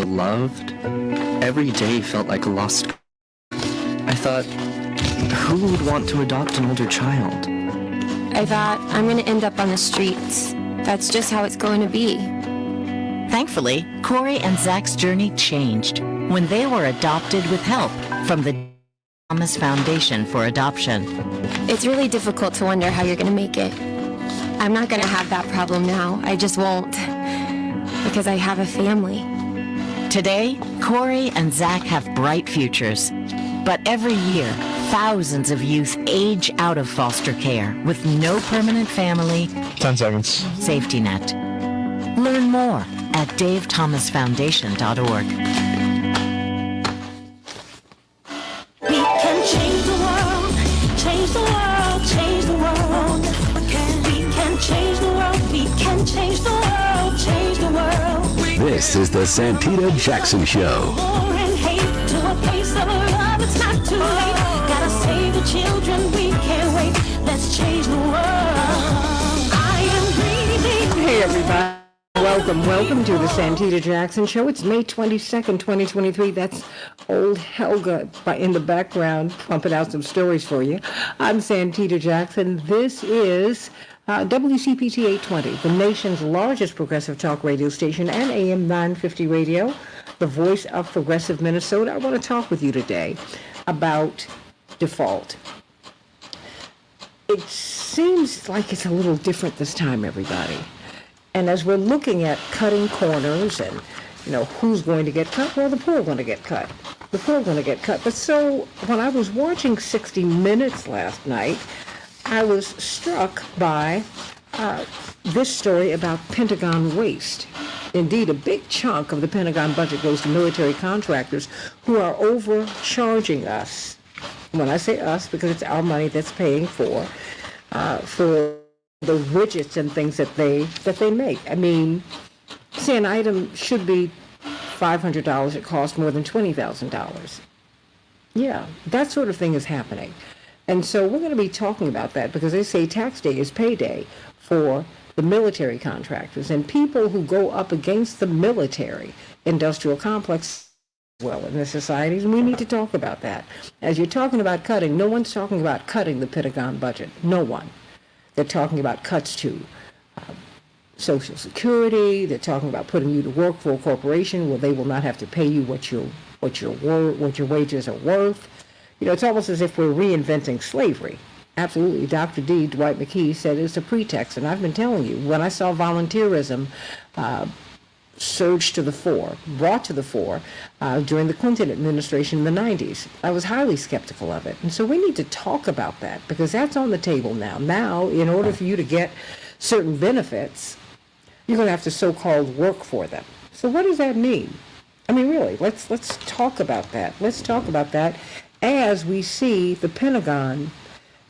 loved, every day felt like a lost. I thought, who would want to adopt an older child? I thought, I'm going to end up on the streets. That's just how it's going to be. Thankfully, Corey and Zach's journey changed when they were adopted with help from the Thomas Foundation for Adoption. It's really difficult to wonder how you're going to make it. I'm not going to have that problem now. I just won't. Because I have a family. Today, Corey and Zach have bright futures. But every year, thousands of youth age out of foster care with no permanent family. 10 seconds. Safety net. Learn more at davethomasfoundation.org. We can change the world, change the world, change the world. We can change the world, we can change the world, change the world. This is the Santita Jackson Show. War and hate to a place of love, it's not too late. Gotta save the children, we can't wait. Let's change the world. I am breathing. Hey everybody. Welcome to the Santita Jackson Show. It's May 22nd, 2023. That's old Helga in the background pumping out some stories for you. I'm Santita Jackson. This is WCPT 820, the nation's largest progressive talk radio station, and AM 950 radio, the voice of progressive Minnesota. I want to talk with you today about default. It seems like it's a little different this time, everybody. And as we're looking at cutting corners and, who's going to get cut, well, the poor are going to get cut. The poor are going to get cut. But so when I was watching 60 Minutes last night, I was struck by this story about Pentagon waste. Indeed, a big chunk of the Pentagon budget goes to military contractors who are overcharging us. When I say us, because it's our money that's paying for the widgets and things that they make. I mean, say an item should be $500, it costs more than $20,000. Yeah, that sort of thing is happening. And so we're going to be talking about that because they say tax day is payday for the military contractors and people who go up against the military industrial complex well in the societies, and we need to talk about that. As you're talking about cutting, no one's talking about cutting the Pentagon budget. No one. They're talking about cuts to Social Security. They're talking about putting you to work for a corporation where they will not have to pay you what your wages are worth. It's almost as if we're reinventing slavery. Absolutely. Dr. D. Dwight McKee said it's a pretext. And I've been telling you, when I saw volunteerism brought to the fore during the Clinton administration in the 90s. I was highly skeptical of it. And so we need to talk about that because that's on the table now. Now, in order for you to get certain benefits, you're going to have to so-called work for them. So what does that mean? I mean, really, let's talk about that. Let's talk about that as we see the Pentagon.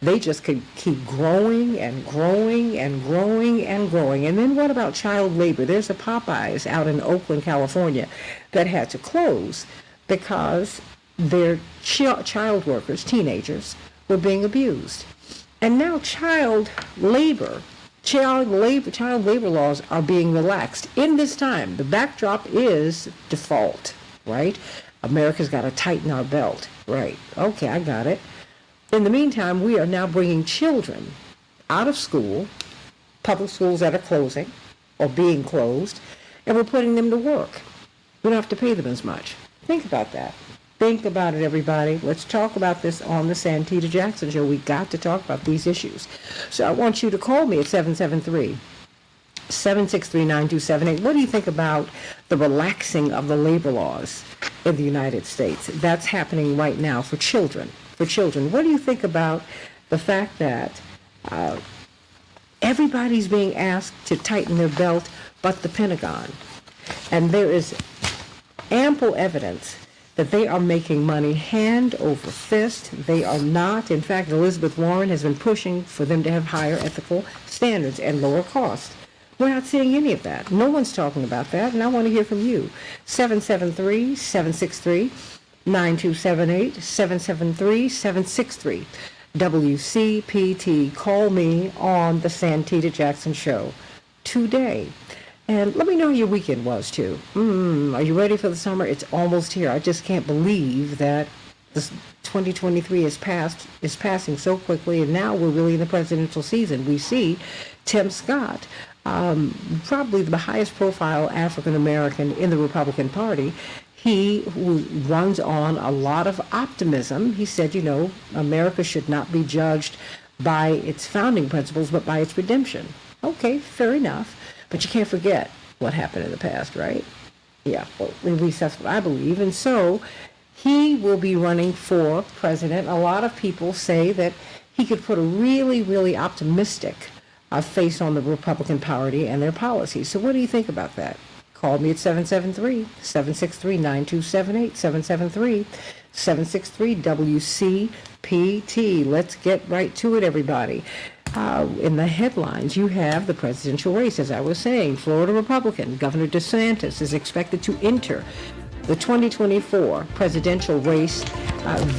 They just could keep growing and growing and growing and growing. And then what about child labor? There's a Popeyes out in Oakland, California, that had to close because their child workers, teenagers, were being abused. And now child labor laws are being relaxed. In this time, the backdrop is default, right? America's got to tighten our belt, right? Okay, I got it. In the meantime, we are now bringing children out of school, public schools that are closing or being closed, and we're putting them to work. We don't have to pay them as much. Think about that. Think about it, everybody. Let's talk about this on the Santita Jackson Show. We got to talk about these issues. So I want you to call me at 773-763-9278. What do you think about the relaxing of the labor laws in the United States? That's happening right now for children. What do you think about the fact that everybody's being asked to tighten their belt but the Pentagon? And there is ample evidence that they are making money hand over fist. They are not. In fact, Elizabeth Warren has been pushing for them to have higher ethical standards and lower costs. We're not seeing any of that. No one's talking about that, and I want to hear from you. 773-763-9278, 773-763, WCPT. Call me on the Santita Jackson Show today. And let me know how your weekend was, too. Are you ready for the summer? It's almost here. I just can't believe that this 2023 is passing so quickly, and now we're really in the presidential season. We see Tim Scott, probably the highest profile African American in the Republican Party. He runs on a lot of optimism. He said, America should not be judged by its founding principles, but by its redemption. Okay, fair enough. But you can't forget what happened in the past, right? Yeah, well, at least that's what I believe. And so he will be running for president. A lot of people say that he could put a really, really optimistic face on the Republican Party and their policies. So what do you think about that? Call me at 773-763-9278, 773-763-WCPT. Let's get right to it, everybody. In the headlines, you have the presidential race, as I was saying. Florida Republican Governor DeSantis is expected to enter the 2024 presidential race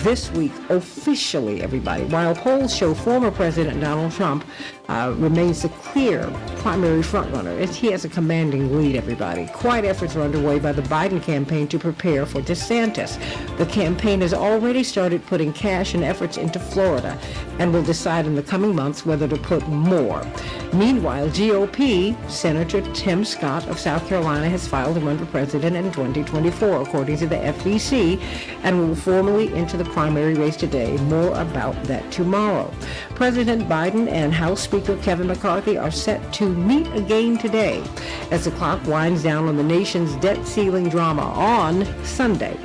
this week, officially, everybody. While polls show former President Donald Trump remains the clear primary frontrunner. He has a commanding lead, everybody. Quiet efforts are underway by the Biden campaign to prepare for DeSantis. The campaign has already started putting cash and efforts into Florida and will decide in the coming months whether to put more. Meanwhile, GOP Senator Tim Scott of South Carolina has filed to run for president in 2024, according to the FEC, and will formally enter the primary race today. More about that tomorrow. President Biden and House Speaker Kevin McCarthy are set to meet again today as the clock winds down on the nation's debt ceiling drama on Sunday.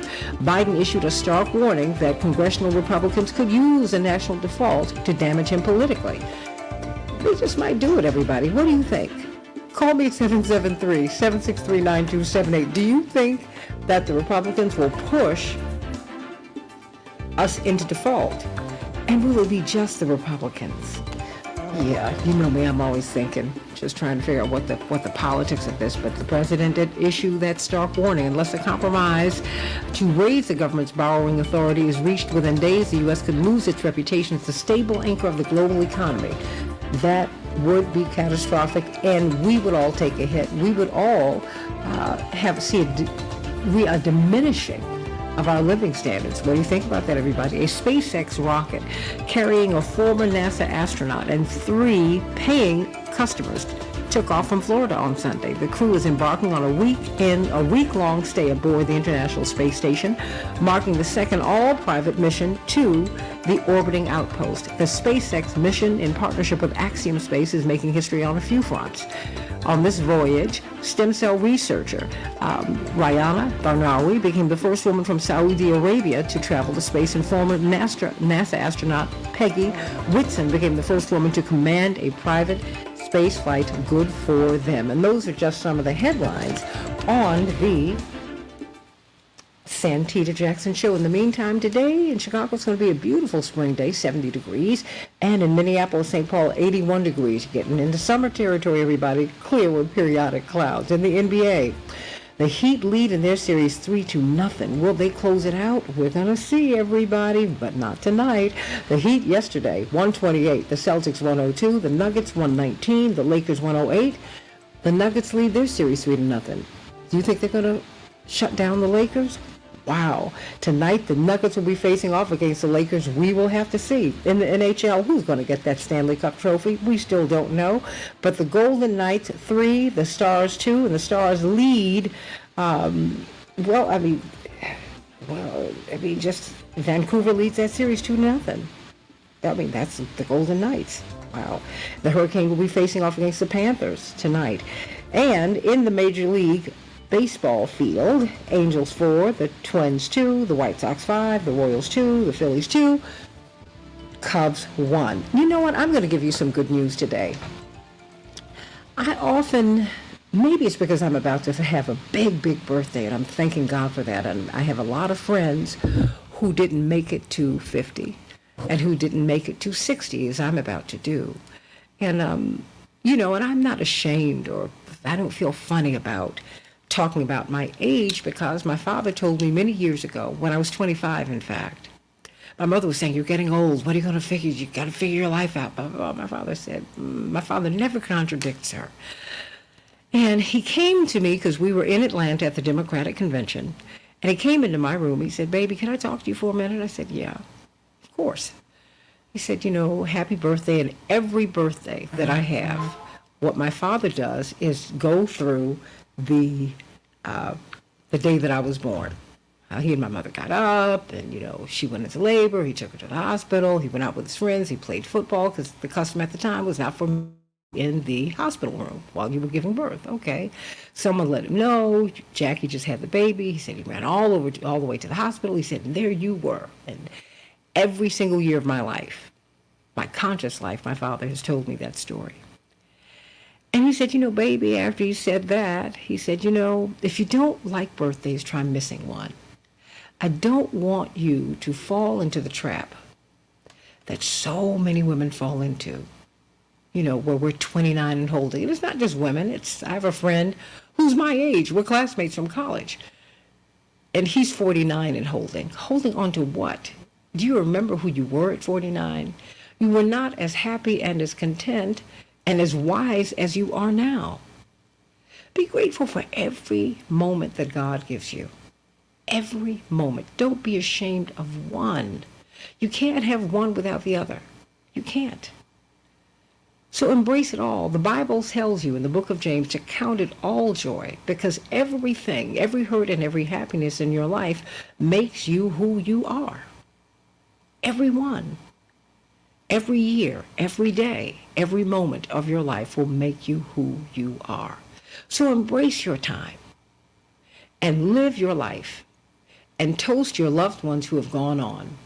Biden issued a stark warning that congressional Republicans could use a national default to damage him politically. They just might do it, everybody. What do you think? Call me at 773-763-9278. Do you think that the Republicans will push us into default? And will it be just the Republicans? Yeah, you know me, I'm always thinking, just trying to figure out what the politics of this, but the president did issue that stark warning. Unless a compromise to raise the government's borrowing authority is reached within days, the U.S. could lose its reputation as the stable anchor of the global economy. That would be catastrophic, and we would all take a hit. We would all see a diminishing of our living standards. What do you think about that, everybody? A SpaceX rocket carrying a former NASA astronaut and 3 paying customers took off from Florida on Sunday. The crew is embarking on a week-long stay aboard the International Space Station, marking the second all-private mission to the orbiting outpost. The SpaceX mission, in partnership with Axiom Space, is making history on a few fronts. On this voyage, stem cell researcher Rayana Barnawi became the first woman from Saudi Arabia to travel to space, and former NASA astronaut Peggy Whitson became the first woman to command a private space flight. Good for them. And those are just some of the headlines on the Santita Jackson Show. In the meantime, today in Chicago, it's going to be a beautiful spring day, 70 degrees. And in Minneapolis, St. Paul, 81 degrees. Getting into summer territory, everybody. Clear with periodic clouds. In the NBA, the Heat lead in their series 3-0. Will they close it out? We're going to see, everybody, but not tonight. The Heat yesterday, 128. The Celtics, 102. The Nuggets, 119. The Lakers, 108. The Nuggets lead their series 3-0. Do you think they're going to shut down the Lakers? Wow. Tonight, the Nuggets will be facing off against the Lakers. We will have to see. In the NHL, who's going to get that Stanley Cup trophy? We still don't know. But the Golden Knights, 3, the Stars, 2, and the Stars lead. Just Vancouver leads that series 2-0. That's the Golden Knights. Wow. The Hurricane will be facing off against the Panthers tonight. And in the Major League Baseball field, Angels 4, the Twins 2, the White Sox 5, the Royals 2, the Phillies 2, Cubs 1. You know what? I'm going to give you some good news today. Maybe it's because I'm about to have a big birthday, and I'm thanking God for that. And I have a lot of friends who didn't make it to 50 and who didn't make it to 60, as I'm about to do. And, and I'm not ashamed, or I don't feel funny about talking about my age, because my father told me many years ago, when I was 25, in fact, my mother was saying, "You're getting old. What are you going to figure? You got to figure your life out." Blah, blah, blah. My father said, my father never contradicts her. And he came to me because we were in Atlanta at the Democratic Convention. And he came into my room. He said, baby, can I talk to you for a minute? I said, yeah, of course. He said, happy birthday. And every birthday that I have, what my father does is go through the day that I was born. He and my mother got up, and, she went into labor. He took her to the hospital. He went out with his friends. He played football because the custom at the time was not for in the hospital room while you were giving birth. Okay. Someone let him know Jackie just had the baby. He said he ran all the way to the hospital. He said, and there you were. And every single year of my life, my conscious life, my father has told me that story. And he said, baby, after he said that, he said, if you don't like birthdays, try missing one. I don't want you to fall into the trap that so many women fall into, where we're 29 and holding. And it's not just women. I have a friend who's my age. We're classmates from college. And he's 49 and holding. Holding on to what? Do you remember who you were at 49? You were not as happy and as content and as wise as you are now. Be grateful for every moment that God gives you. Every moment. Don't be ashamed of one. You can't have one without the other. You can't. So embrace it all. The Bible tells you in the book of James to count it all joy, because everything, every hurt and every happiness in your life makes you who you are. Every one. Every year, every day, every moment of your life will make you who you are. So embrace your time and live your life and toast your loved ones who have gone on.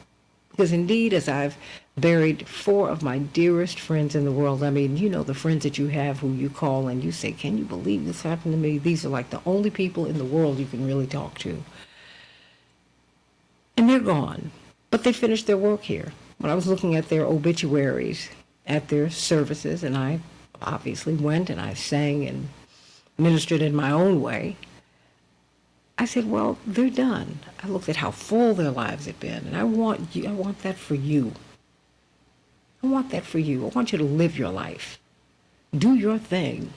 Because indeed, as I've buried 4 of my dearest friends in the world, the friends that you have who you call and you say, can you believe this happened to me? These are like the only people in the world you can really talk to. And they're gone, but they finished their work here. When I was looking at their obituaries, at their services, and I obviously went and I sang and ministered in my own way, I said, well, they're done. I looked at how full their lives had been, and I want that for you. I want that for you. I want you to live your life. Do your thing.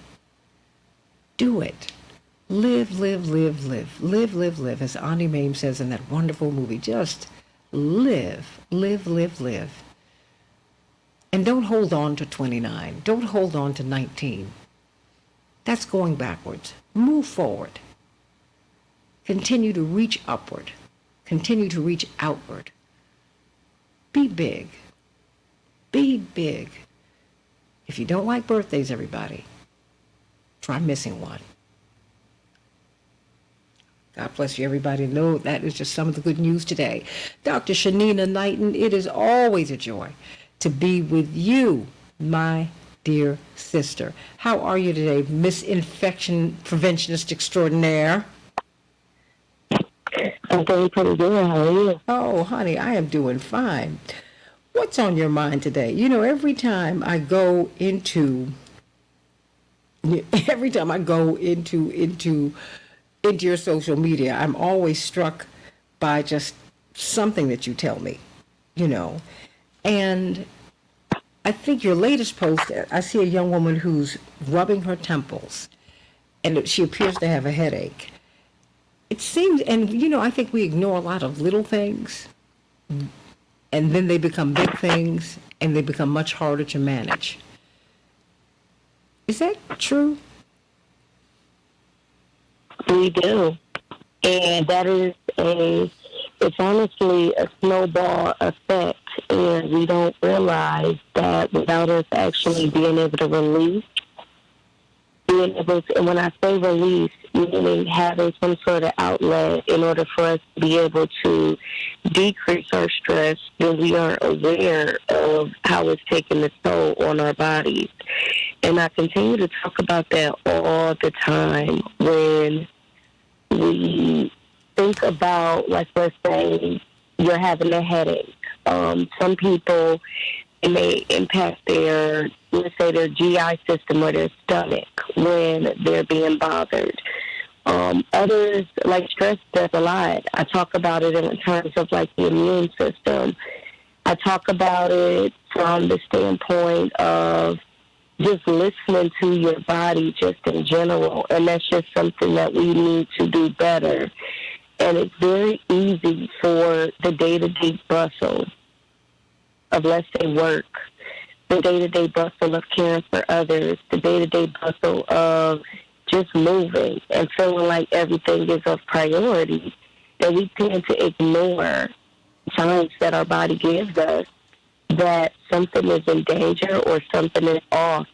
Do it. Live, live, live, live. Live, live, live, as Auntie Mame says in that wonderful movie. Just live, live, live, live. And don't hold on to 29. Don't hold on to 19. That's going backwards. Move forward. Continue to reach upward. Continue to reach outward. Be big. Be big. If you don't like birthdays, everybody, try missing one. God bless you, everybody. Know that is just some of the good news today. Dr. Shanina Knighton, it is always a joy to be with you, my dear sister. How are you today, Miss Infection Preventionist Extraordinaire? I'm doing pretty good. How are you? Oh, honey, I am doing fine. What's on your mind today? Every time I go into your social media, I'm always struck by just something that you tell me, And I think your latest post, I see a young woman who's rubbing her temples, and she appears to have a headache. It seems, and I think we ignore a lot of little things, and then they become big things, and they become much harder to manage. Is that true? We do. And that is it's honestly a snowball effect, and we don't realize that without us actually being able to release, and when I say release, meaning having some sort of outlet in order for us to be able to decrease our stress, then we are aware of how it's taking its toll on our bodies. And I continue to talk about that all the time when we think about, like, let's say you're having a headache. Some people, it may impact their GI system or their stomach when they're being bothered. Others, like stress, does a lot. I talk about it in terms of like the immune system. I talk about it from the standpoint of just listening to your body just in general. And that's just something that we need to do better. And it's very easy for the day-to-day bustle of, let's say, work, the day-to-day bustle of caring for others, the day-to-day bustle of just moving and feeling like everything is of priority, that we tend to ignore signs that our body gives us that something is in danger or something is off.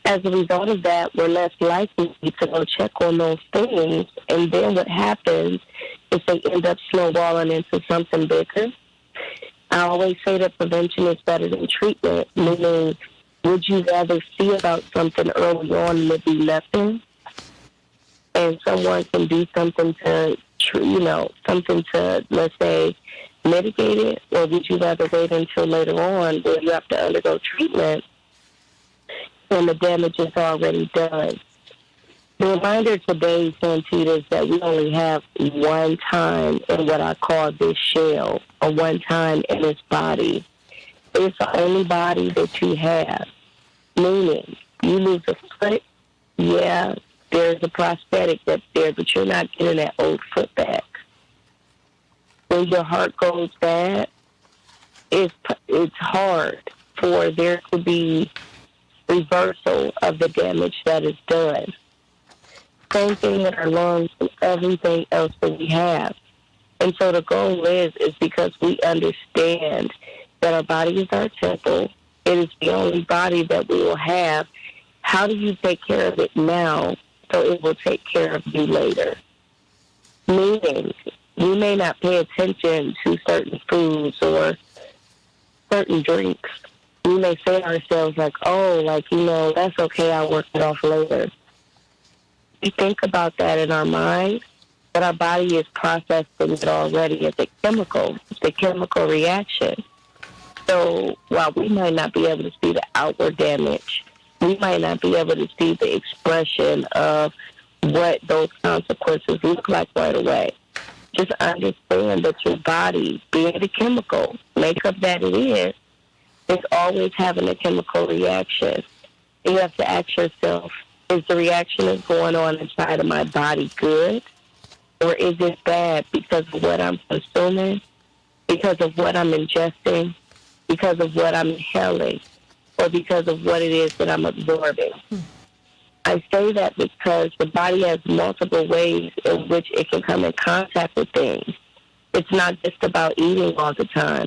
As a result of that, we're less likely to go check on those things, and then what happens is they end up snowballing into something bigger. I always say that prevention is better than treatment, meaning would you rather see about something early on and it be nothing, and someone can do something to, something to, let's say, mitigate it, or would you rather wait until later on where you have to undergo treatment and the damage is already done? The reminder today, Santita, is that we only have one time in what I call this shell, or one time in this body. It's the only body that you have. Meaning, you lose a foot, yeah, there's a prosthetic that's there, but you're not getting that old foot back. When your heart goes bad, it's hard for there to be reversal of the damage that is done. Same thing with our lungs and everything else that we have. And so the goal is because we understand that our body is our temple. It is the only body that we will have. How do you take care of it now so it will take care of you later? Meaning, we may not pay attention to certain foods or certain drinks. We may say to ourselves like, that's okay, I'll work it off later. We think about that in our mind, but our body is processing it already as a chemical. It's a chemical reaction. So while we might not be able to see the outward damage, we might not be able to see the expression of what those consequences look like right away. Just understand that your body, being the chemical makeup that it is always having a chemical reaction. And you have to ask yourself, is the reaction that's going on inside of my body good? Or is it bad because of what I'm consuming, because of what I'm ingesting, because of what I'm inhaling, or because of what it is that I'm absorbing? I say that because the body has multiple ways in which it can come in contact with things. It's not just about eating all the time.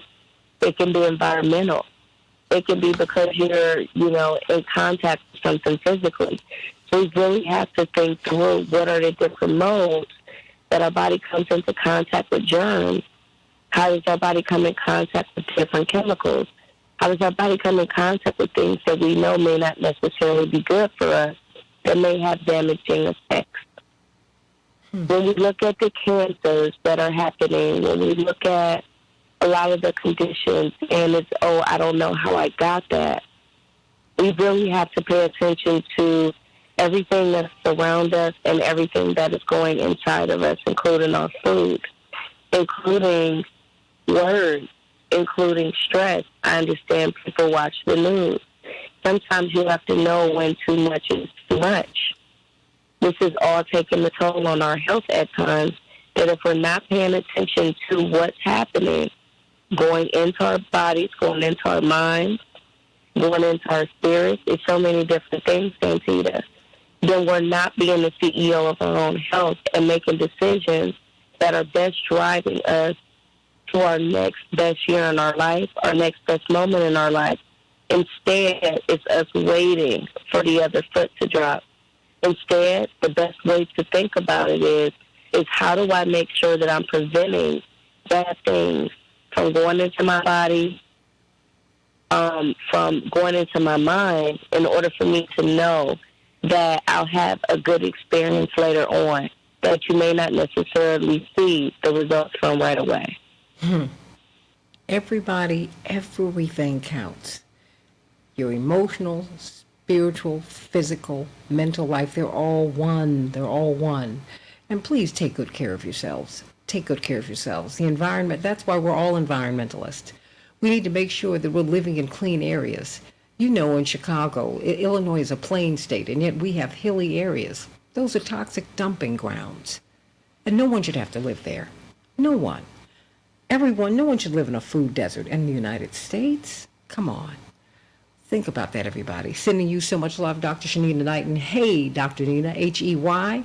It can be environmental. It can be because you're, in contact with something physically. So we really have to think through what are the different modes that our body comes into contact with germs. How does our body come in contact with different chemicals? How does our body come in contact with things that we know may not necessarily be good for us, that may have damaging effects? When we look at the cancers that are happening, when we look at a lot of the conditions, and it's, I don't know how I got that, we really have to pay attention to everything that's around us and everything that is going inside of us, including our food, including words, including stress. I understand people watch the news. Sometimes you have to know when too much is too much. This is all taking the toll on our health at times, that if we're not paying attention to what's happening, going into our bodies, going into our minds, going into our spirits, it's so many different things, Santita, then we're not being the CEO of our own health and making decisions that are best driving us to our next best year in our life, our next best moment in our life. Instead, it's us waiting for the other foot to drop. Instead, the best way to think about it is how do I make sure that I'm preventing bad things from going into my body, from going into my mind, in order for me to know that I'll have a good experience later on that you may not necessarily see the results from right away. Everybody, everything counts. Your emotional, spiritual, physical, mental life, they're all one. They're all one. And please take good care of yourselves. Take good care of yourselves. The environment, that's why we're all environmentalists. We need to make sure that we're living in clean areas. You know, in Chicago, Illinois is a plain state, and yet we have hilly areas. Those are toxic dumping grounds. And no one should have to live there. No one. No one should live in a food desert in the United States. Come on. Think about that, everybody. Sending you so much love, Dr. Shanina Knighton. Hey, Dr. Nina, HeydrNina,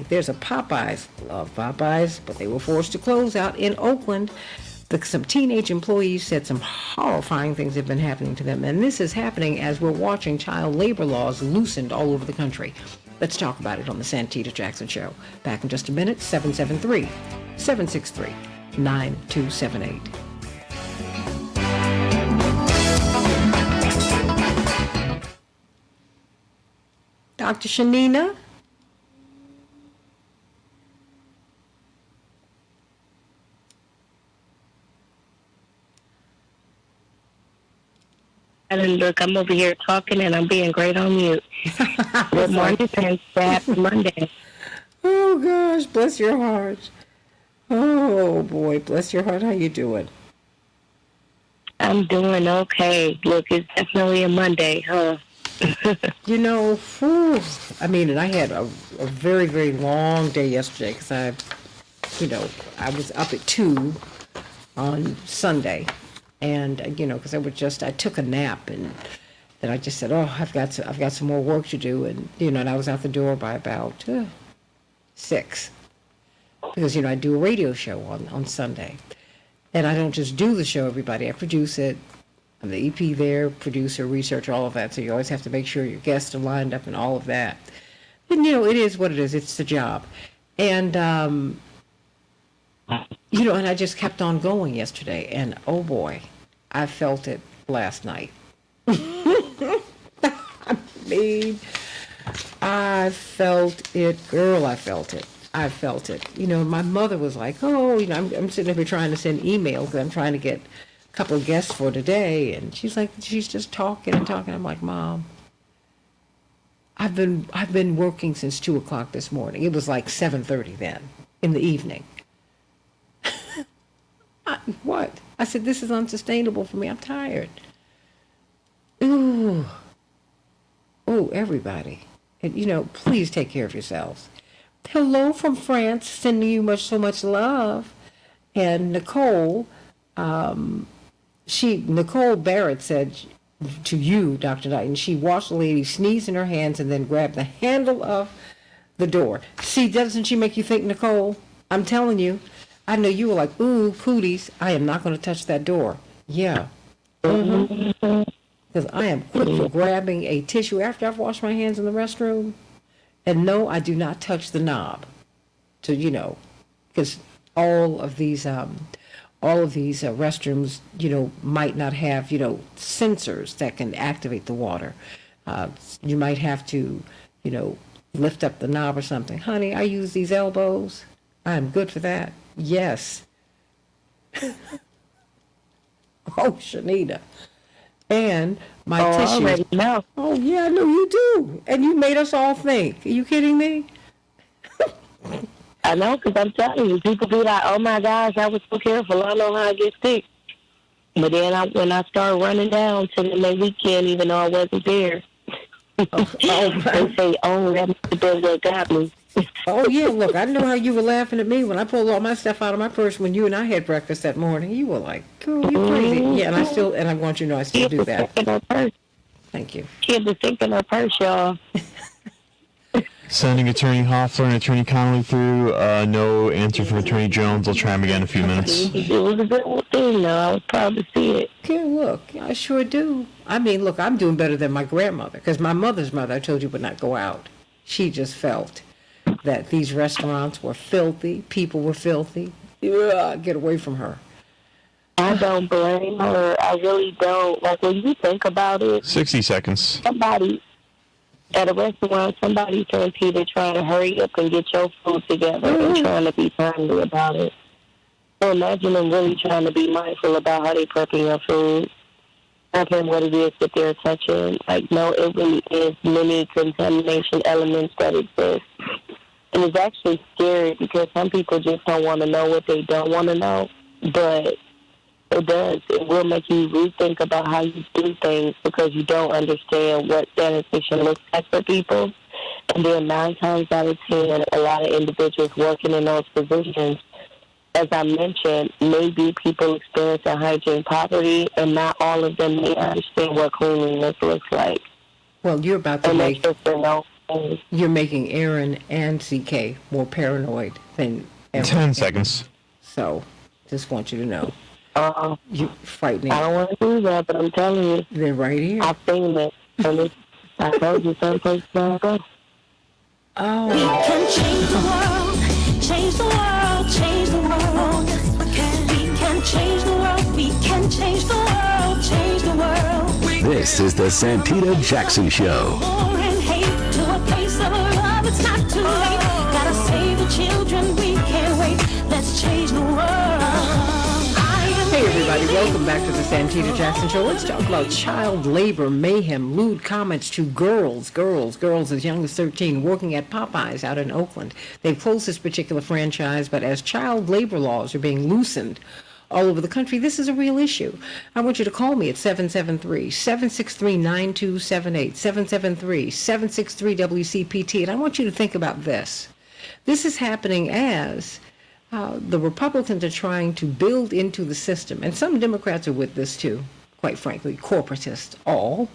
There's a Popeyes. Love Popeyes, but they were forced to close out in Oakland. Some teenage employees said some horrifying things have been happening to them, and this is happening as we're watching child labor laws loosened all over the country. Let's talk about it on the Santita Jackson Show. Back in just a minute, 773-763-9278. Dr. Shanina? And look, I'm over here talking and I'm being great on mute. Good morning and happy Monday. Oh, gosh, bless your heart. Oh, boy, bless your heart. How you doing? I'm doing okay. Look, it's definitely a Monday, huh? You know, and I had a very, very long day yesterday because I was up at 2 on Sunday. And, because I took a nap and then I just said, I've got some more work to do. And, and I was out the door by about 6 because, I do a radio show on Sunday. And I don't just do the show, everybody. I produce it. I'm the EP there, producer, researcher, all of that. So you always have to make sure your guests are lined up and all of that. And, it is what it is. It's the job. And, and I just kept on going yesterday. And, oh, boy, I felt it last night. I felt it. Girl, I felt it. I felt it. My mother was like, I'm sitting here trying to send emails because I'm trying to get a couple of guests for today. And she's like, she's just talking and talking. I'm like, Mom, I've been working since 2 o'clock this morning. It was like 7:30 then in the evening. What? I said, this is unsustainable for me. I'm tired. Ooh, everybody. And, please take care of yourselves. Hello from France, sending you so much love. And Nicole, Nicole Barrett said to you, Dr. Knighton, she watched the lady sneeze in her hands and then grabbed the handle of the door. See, doesn't she make you think, Nicole? I'm telling you. I know you were like, ooh, cooties, I am not going to touch that door. Yeah. Because I am quick for grabbing a tissue after I've washed my hands in the restroom. And no, I do not touch the knob. So, because all of these restrooms, might not have, sensors that can activate the water. You might have to, lift up the knob or something. Honey, I use these elbows. I'm good for that. Yes. Shanita. And my tissue. I already know. Oh, yeah, I know you do. And you made us all think. Are you kidding me? I know, because I'm telling you, people be like, oh, my gosh, I was so careful. I know how I get sick. But then when I start running down to the next weekend, even though I wasn't there, they say, that must have been what got me. Oh, yeah, look, I know how you were laughing at me when I pulled all my stuff out of my purse when you and I had breakfast that morning. You were like, girl, you crazy. Yeah, and I want you to know I still do that. Thank you. She had to think in her purse, y'all. Sending Attorney Hoffler and Attorney Connolly through. No answer from Attorney Jones. I'll try him again in a few minutes. It was a good thing, though. I was proud to see it. Okay, look, I sure do. I mean, look, I'm doing better than my grandmother, because my mother's mother, I told you, would not go out. She just felt that these restaurants were filthy, people were filthy. Ugh, get away from her. I don't blame her. I really don't. Like, when you think about it, 60 seconds. Somebody at a restaurant, somebody's either trying to hurry up and get your food together and trying to be timely about it. So imagine them really trying to be mindful about how they prepping your food. Not knowing what it is that they're touching. Like, no, it really is many contamination elements that exist. And it's actually scary because some people just don't want to know what they don't want to know. But It does. It will make you rethink about how you do things because you don't understand what sanitation looks like for people. And then 9 times out of 10, a lot of individuals working in those positions, as I mentioned, maybe people experiencing hygiene poverty, and not all of them may understand what cleanliness looks like. Well, you're about to And make, that's just a no thing. you're making Aaron and CK more paranoid than ever. 10 seconds. So, just want you to know. You're I frightening. don't want to do that, but I'm telling you, They're right here. I've seen it. And I told you some places I go. Oh, Can change the world, change the world, change the world. We can change the world, we can change the world, change the world. This is the Santita Jackson Show. War and hate to a place of love, it's not too late. Gotta save the children, we can't wait. Let's change the world. hey everybody, welcome back to the Santita Jackson Show. Let's talk about child labor, mayhem, lewd comments to girls as young as 13 working at Popeyes out in Oakland. They've closed this particular franchise, but as child labor laws are being loosened all over the country, this is a real issue. I want you to call me at 773-763-9278, 773-763-WCPT, and I want you to think about this. This is happening as the Republicans are trying to build into the system, and some Democrats are with this too, quite frankly, corporatists, all.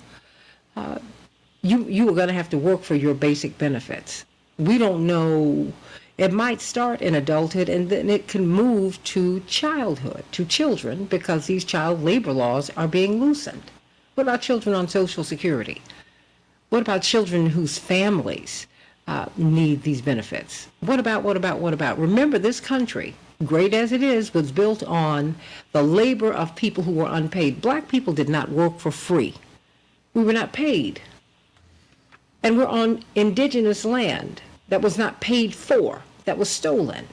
You are going to have to work for your basic benefits. We don't know. It might start in adulthood, and then it can move to childhood, to children, because these child labor laws are being loosened. What about children on Social Security? What about children whose families need these benefits? What about? Remember, this country, great as it is, was built on the labor of people who were unpaid. Black people did not work for free. We were not paid. And we're on indigenous land that was not paid for, that was stolen.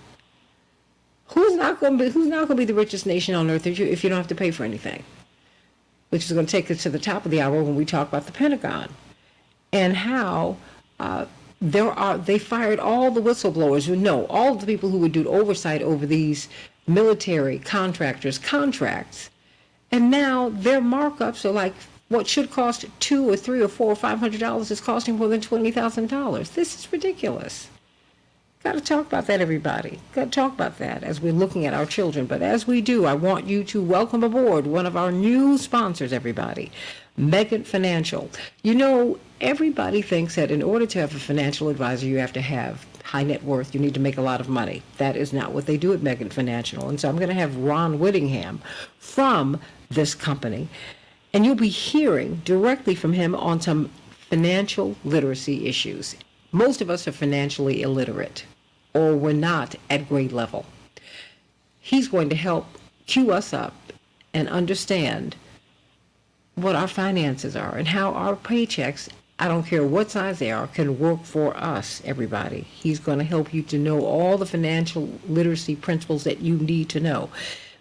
Who's not going to be the richest nation on earth if you don't have to pay for anything? Which is going to take us to the top of the hour when we talk about the Pentagon and how they fired all the whistleblowers. No, all of the people who would do oversight over these military contractors' contracts, and now their markups are like what should cost $2 or $3 or $4 or $500 is costing more than $20,000. This is ridiculous. Got to talk about that, everybody. Got to talk about that as we're looking at our children. But as we do, I want you to welcome aboard one of our new sponsors, everybody, Megant Financial. You know, everybody thinks that in order to have a financial advisor, you have to have high net worth. You need to make a lot of money. That is not what they do at Megant Financial. And so I'm going to have Ron Whittingham from this company, and you'll be hearing directly from him on some financial literacy issues. Most of us are financially illiterate, or we're not at grade level. He's going to help cue us up and understand what our finances are and how our paychecks, I don't care what size they are, can work for us, everybody. He's going to help you to know all the financial literacy principles that you need to know.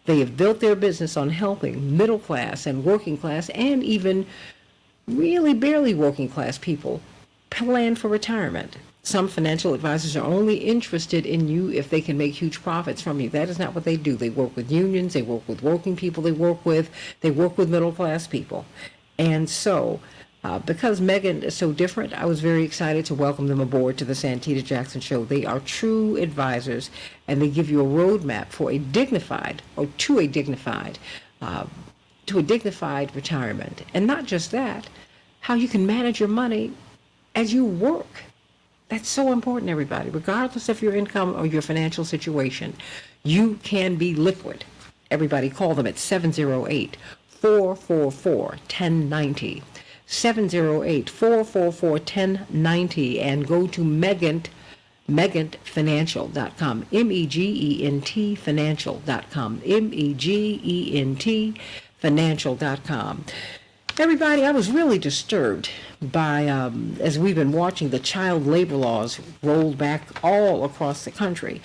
They have built their business on helping middle class and working class and even really barely working class people plan for retirement. Some financial advisors are only interested in you if they can make huge profits from you. That is not what they do. They work with unions, they work with working people, they work with middle class people. And so, because Megan is so different, I was very excited to welcome them aboard to the Santita Jackson Show. They are true advisors, and they give you a roadmap for a dignified retirement. And not just that, how you can manage your money as you work. That's so important, everybody. Regardless of your income or your financial situation, you can be liquid. Everybody call them at 708-444-1090. 708-444-1090 and go to megentfinancial.com. MEGENT financial.com. MEGENT financial.com. Everybody, I was really disturbed by, as we've been watching the child labor laws rolled back all across the country.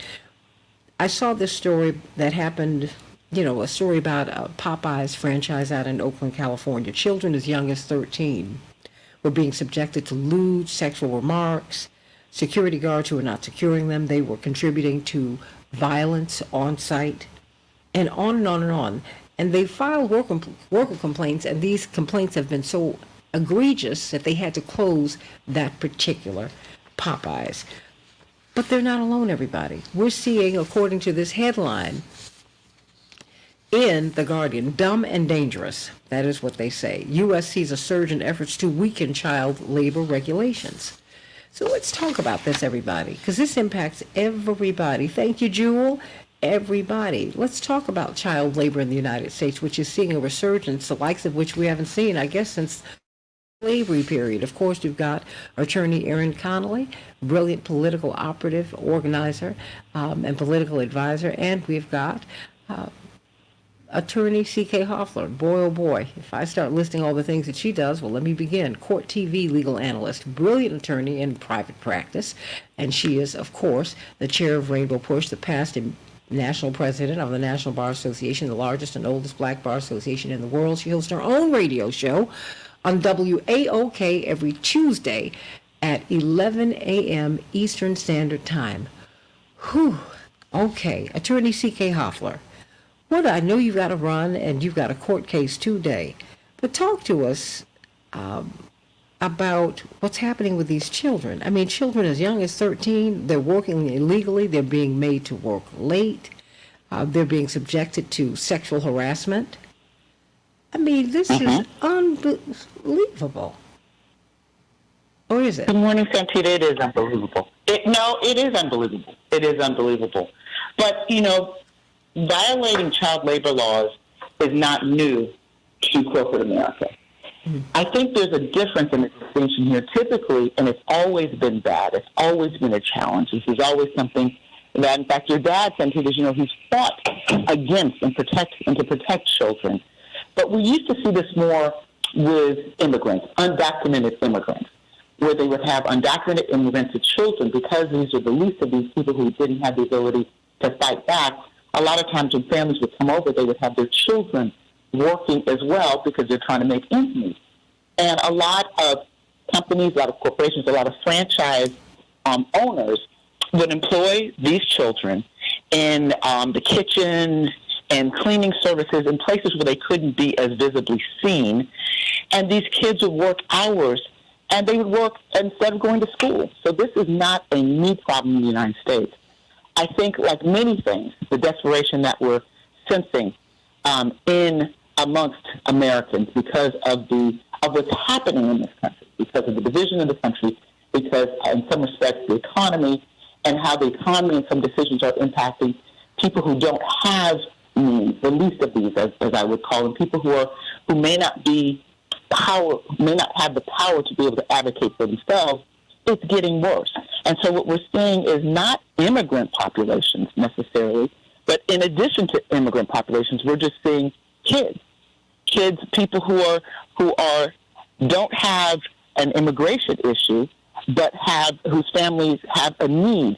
I saw this story that happened, a story about a Popeyes franchise out in Oakland, California. Children as young as 13 were being subjected to lewd sexual remarks. Security guards who were not securing them, they were contributing to violence on site, and on and on and on. And they filed worker complaints, and these complaints have been so egregious that they had to close that particular Popeyes. But they're not alone, everybody. We're seeing, according to this headline in The Guardian, dumb and dangerous. That is what they say. U.S. sees a surge in efforts to weaken child labor regulations. So let's talk about this, everybody, because this impacts everybody. Thank you, Jewel. Everybody. Let's talk about child labor in the United States, which is seeing a resurgence, the likes of which we haven't seen, I guess, since slavery period. Of course, you've got attorney Erin Connolly, brilliant political operative, organizer, and political advisor, and we've got attorney C.K. Hoffler. Boy, oh boy, if I start listing all the things that she does, well, let me begin. Court TV legal analyst, brilliant attorney in private practice, and she is, of course, the chair of Rainbow Push, the past and national president of the National Bar Association, the largest and oldest black bar association in the world. She hosts her own radio show on WAOK every Tuesday at 11 a.m. Eastern Standard Time. Whew. Okay, attorney C.K. Hoffler. What I know you've got to run and you've got a court case today, but talk to us about what's happening with these children. I mean, children as young as 13, they're working illegally, they're being made to work late, they're being subjected to sexual harassment. I mean, this is unbelievable. Or is it? Good morning, Santita. It is unbelievable. It is unbelievable. It is unbelievable. But, violating child labor laws is not new to corporate America. I think there's a difference in the distinction here. Typically, and it's always been bad, it's always been a challenge. This is always something that, in fact, your dad, Santita, he's fought against and to protect children. But we used to see this more with immigrants, undocumented immigrants, where they would have undocumented immigrants as children because these are the least of these people who didn't have the ability to fight back. A lot of times when families would come over, they would have their children working as well because they're trying to make ends meet. And a lot of companies, a lot of corporations, a lot of franchise owners would employ these children in the kitchen and cleaning services in places where they couldn't be as visibly seen. And these kids would work hours, and they would work instead of going to school. So this is not a new problem in the United States. I think, like many things, the desperation that we're sensing in amongst Americans because of what's happening in this country, because of the division of the country, because in some respects the economy and how the economy and some decisions are impacting people who don't have needs, the least of these, as I would call them, people who may not have the power to be able to advocate for themselves. It's getting worse. And so what we're seeing is not immigrant populations necessarily, but in addition to immigrant populations, we're just seeing kids, people who don't have an immigration issue, but whose families have a need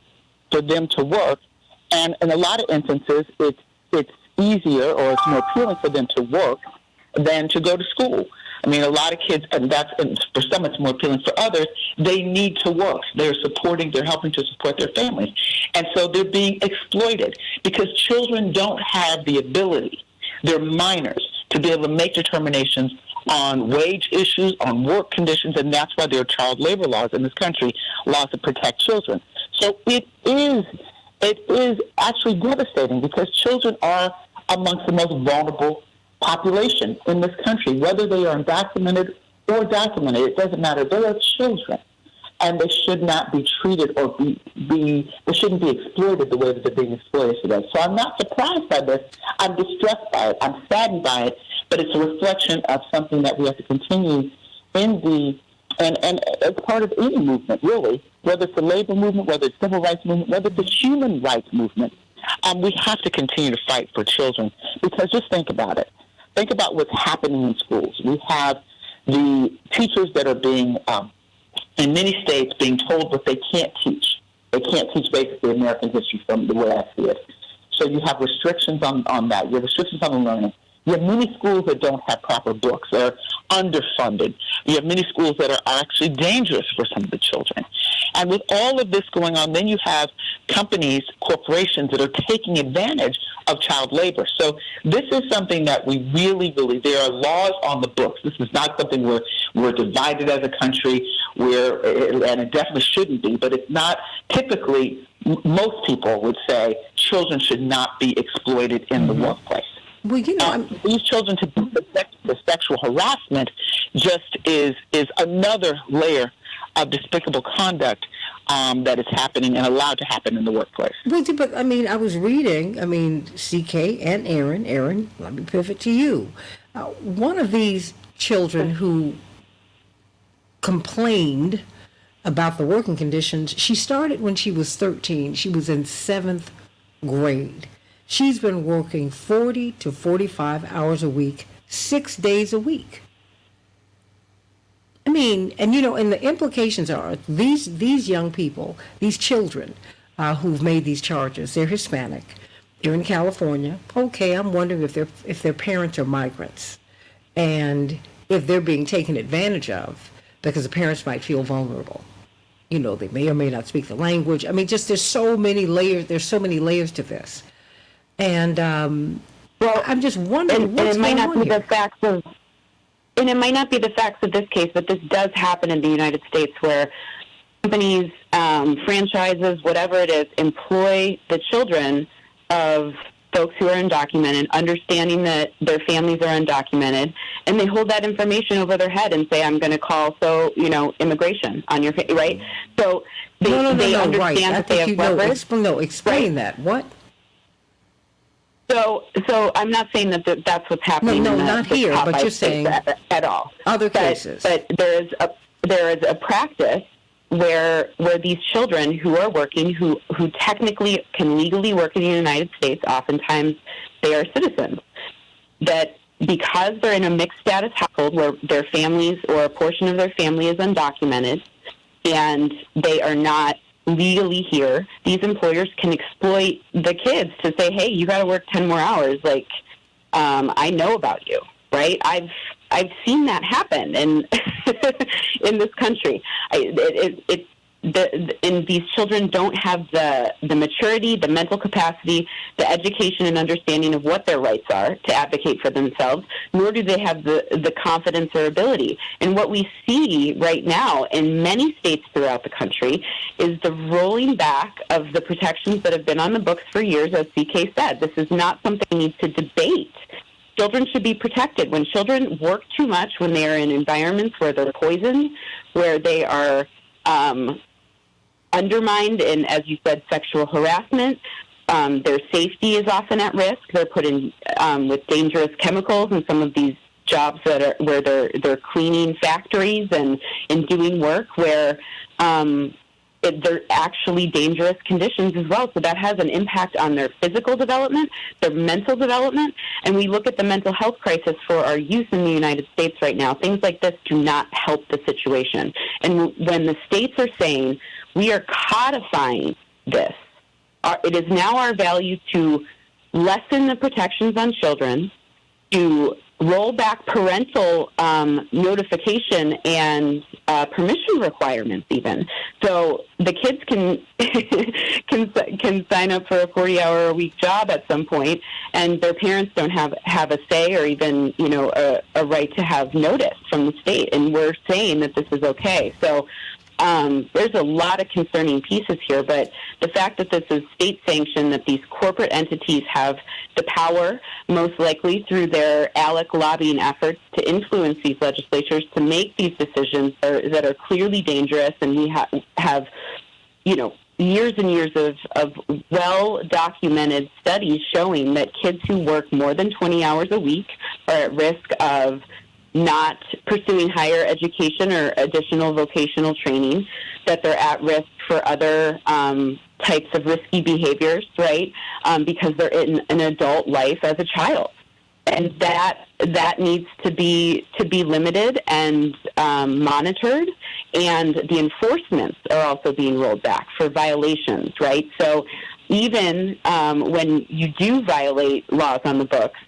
for them to work. And in a lot of instances, it's easier or it's more appealing for them to work than to go to school. I mean, a lot of kids, and for some it's more appealing. For others, they need to work. They're helping to support their families. And so they're being exploited because children don't have the ability, they're minors, to be able to make determinations on wage issues, on work conditions, and that's why there are child labor laws in this country, laws to protect children. So it is actually devastating because children are amongst the most vulnerable population in this country, whether they are undocumented or documented. It doesn't matter. They are children, and they should not be treated or they shouldn't be exploited the way that they're being exploited today. So I'm not surprised by this. I'm distressed by it. I'm saddened by it, but it's a reflection of something that we have to continue and as part of any movement, really, whether it's the labor movement, whether it's civil rights movement, whether it's the human rights movement. We have to continue to fight for children because just think about it. Think about what's happening in schools. We have the teachers that are being, in many states, being told what they can't teach. They can't teach basically American history from the way I see it. So you have restrictions on that. You have restrictions on the learning. You have many schools that don't have proper books. They're underfunded. You have many schools that are actually dangerous for some of the children. And with all of this going on, then you have companies, corporations that are taking advantage of child labor. So this is something that we really, there are laws on the books. This is not something where we're divided as a country, and it definitely shouldn't be, but it's not typically, most people would say children should not be exploited in the workplace. Well, you know, these children to be the sexual harassment just is another layer of despicable conduct that is happening and allowed to happen in the workplace. But I mean, I was reading, CK and Aaron, let me pivot to you. One of these children who complained about the working conditions, she started when she was 13. She was in 7th grade. She's been working 40 to 45 hours a week, 6 days a week. I mean, and and the implications are these young people, these children who've made these charges, they're Hispanic, they're in California. Okay, I'm wondering if their parents are migrants, and if they're being taken advantage of because the parents might feel vulnerable. They may or may not speak the language. I mean, just there's so many layers. There's so many layers to this, and I'm just wondering what's going on here. And it might not be the facts of this case, but this does happen in the United States where companies, franchises, whatever it is, employ the children of folks who are undocumented, understanding that their families are undocumented, and they hold that information over their head and say, I'm going to call, immigration on your, right? So they understand right. that they have leverage. Explain that. What? So I'm not saying that that's what's happening. No, in not here, but you're saying at all. Other cases. But there is a practice where these children who are working, who technically can legally work in the United States, oftentimes they are citizens, that because they're in a mixed status household where their families or a portion of their family is undocumented and they are not legally here, these employers can exploit the kids to say, hey, you got to work 10 more hours. Like, I know about you, right? I've seen that happen in this country. And these children don't have the maturity, the mental capacity, the education and understanding of what their rights are to advocate for themselves, nor do they have the confidence or ability. And what we see right now in many states throughout the country is the rolling back of the protections that have been on the books for years, as CK said. This is not something we need to debate. Children should be protected. When children work too much, when they are in environments where they're poisoned, where they are undermined in, as you said, sexual harassment, their safety is often at risk. They're put in with dangerous chemicals in some of these jobs where they're cleaning factories and doing work where they're actually dangerous conditions as well. So that has an impact on their physical development, their mental development. And we look at the mental health crisis for our youth in the United States right now. Things like this do not help the situation. And when the states are saying, we are codifying this, it is now our value to lessen the protections on children, to roll back parental notification and permission requirements even. So the kids can sign up for a 40-hour-a-week job at some point, and their parents don't have a say or even a right to have notice from the state. And we're saying that this is okay. So there's a lot of concerning pieces here, but the fact that this is state-sanctioned, that these corporate entities have the power, most likely through their ALEC lobbying efforts, to influence these legislatures to make these decisions that are clearly dangerous, and we have years and years of well-documented studies showing that kids who work more than 20 hours a week are at risk of not pursuing higher education or additional vocational training, that they're at risk for other types of risky behaviors, right, because they're in an adult life as a child. And that needs to be limited and monitored, and the enforcements are also being rolled back for violations, right? So even when you do violate laws on the books,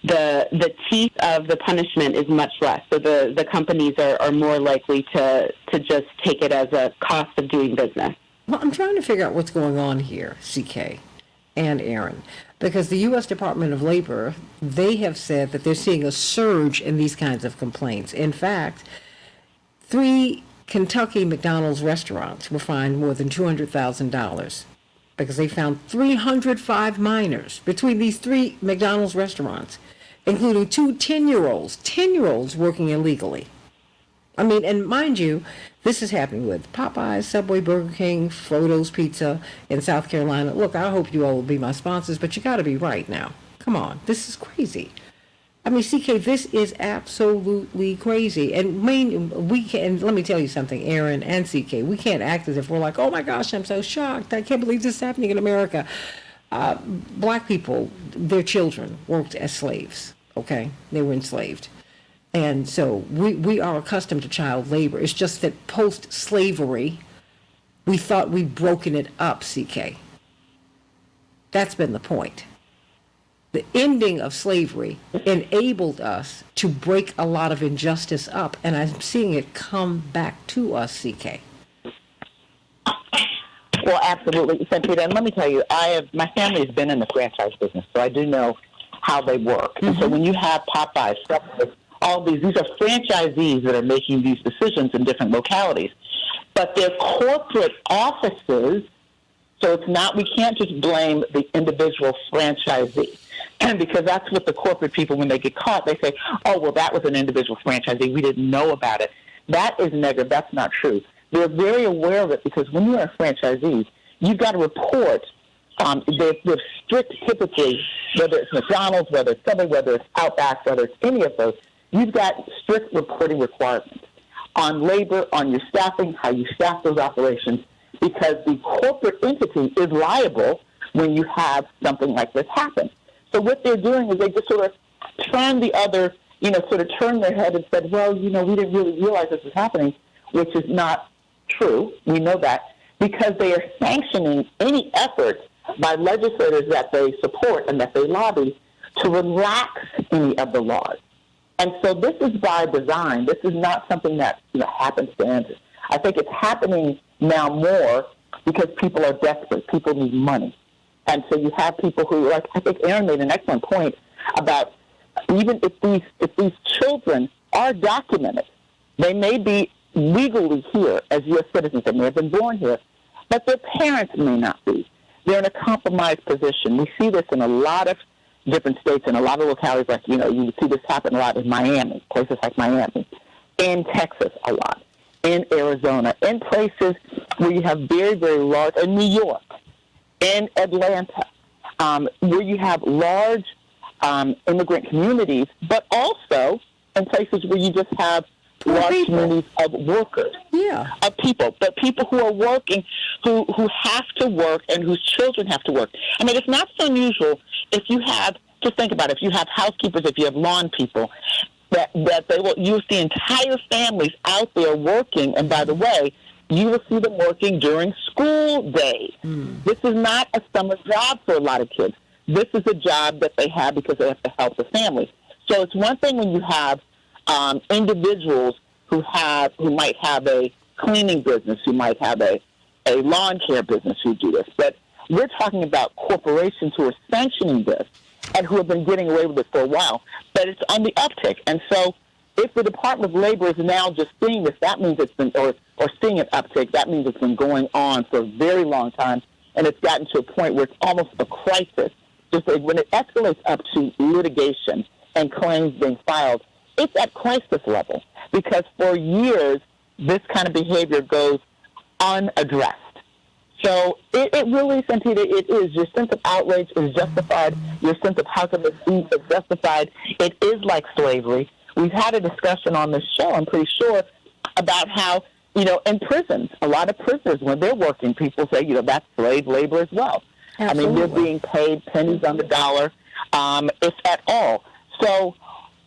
the teeth of the punishment is much less. So the companies are more likely to just take it as a cost of doing business. Well, I'm trying to figure out what's going on here, CK. and Aaron, because the U.S. Department of Labor, they have said that they're seeing a surge in these kinds of complaints. In fact, 3 Kentucky McDonald's restaurants were fined more than $200,000 because they found 305 minors between these 3 McDonald's restaurants, including 2 10-year-olds working illegally. I mean, and mind you, this is happening with Popeyes, Subway, Burger King, Frodo's Pizza in South Carolina. Look, I hope you all will be my sponsors, but you got to be right now. Come on, this is crazy. I mean, CK, this is absolutely crazy. And we can, let me tell you something, Aaron and CK, we can't act as if we're like, oh my gosh, I'm so shocked. I can't believe this is happening in America. Black people, their children worked as slaves, okay? They were enslaved. And so we are accustomed to child labor. It's just that post-slavery, we thought we'd broken it up, CK. That's been the point. The ending of slavery enabled us to break a lot of injustice up, and I'm seeing it come back to us, CK. Well, absolutely, Santita. And let me tell you, my family has been in the franchise business, so I do know how they work. And so when you have Popeyes, Subway, all these are franchisees that are making these decisions in different localities. But they're corporate offices, so it's not, we can't just blame the individual franchisee. And because that's what the corporate people, when they get caught, they say, oh, well, that was an individual franchisee. We didn't know about it. That is negative. That's not true. They're very aware of it because when you're a franchisee, you've got to report. They're strict, typically, whether it's McDonald's, whether it's Subway, whether it's Outback, whether it's any of those, you've got strict reporting requirements on labor, on your staffing, how you staff those operations, because the corporate entity is liable when you have something like this happen. So what they're doing is they just sort of turn the other, sort of turn their head and said, well, we didn't really realize this was happening, which is not true. We know that because they are sanctioning any effort by legislators that they support and that they lobby to relax any of the laws. And so this is by design. This is not something that happens to end. I think it's happening now more because people are desperate. People need money. And so you have people who, like I think Aaron made an excellent point about even if these children are documented, they may be legally here as U.S. citizens. They may have been born here, but their parents may not be. They're in a compromised position. We see this in a lot of different states and a lot of localities. Like, you see this happen a lot in Miami, places like Miami, in Texas a lot, in Arizona, in places where you have very, very large, in New York, in Atlanta, where you have large immigrant communities, but also in places where you just have large communities of workers, of people, but people who are working, who have to work and whose children have to work. I mean, it's not so unusual if you have, just think about it, if you have housekeepers, if you have lawn people, that they will use the entire families out there working, and by the way, you will see them working during school days. This is not a summer job for a lot of kids. This is a job that they have because they have to help the families. So it's one thing when you have individuals who might have a cleaning business, who might have a lawn care business who do this. But we're talking about corporations who are sanctioning this and who have been getting away with it for a while. But it's on the uptick. And so if the Department of Labor is now just seeing this, that means it's been, or seeing an uptick, that means it's been going on for a very long time, and it's gotten to a point where it's almost a crisis. Just like when it escalates up to litigation and claims being filed, it's at crisis level because for years this kind of behavior goes unaddressed. So it really, Santita, it is. Your sense of outrage is justified. Your sense of how can this be is justified. It is like slavery. We've had a discussion on this show, I'm pretty sure, about how, in prisons, a lot of prisoners, when they're working, people say, that's slave labor as well. Absolutely. I mean, they're being paid pennies on the dollar, if at all. So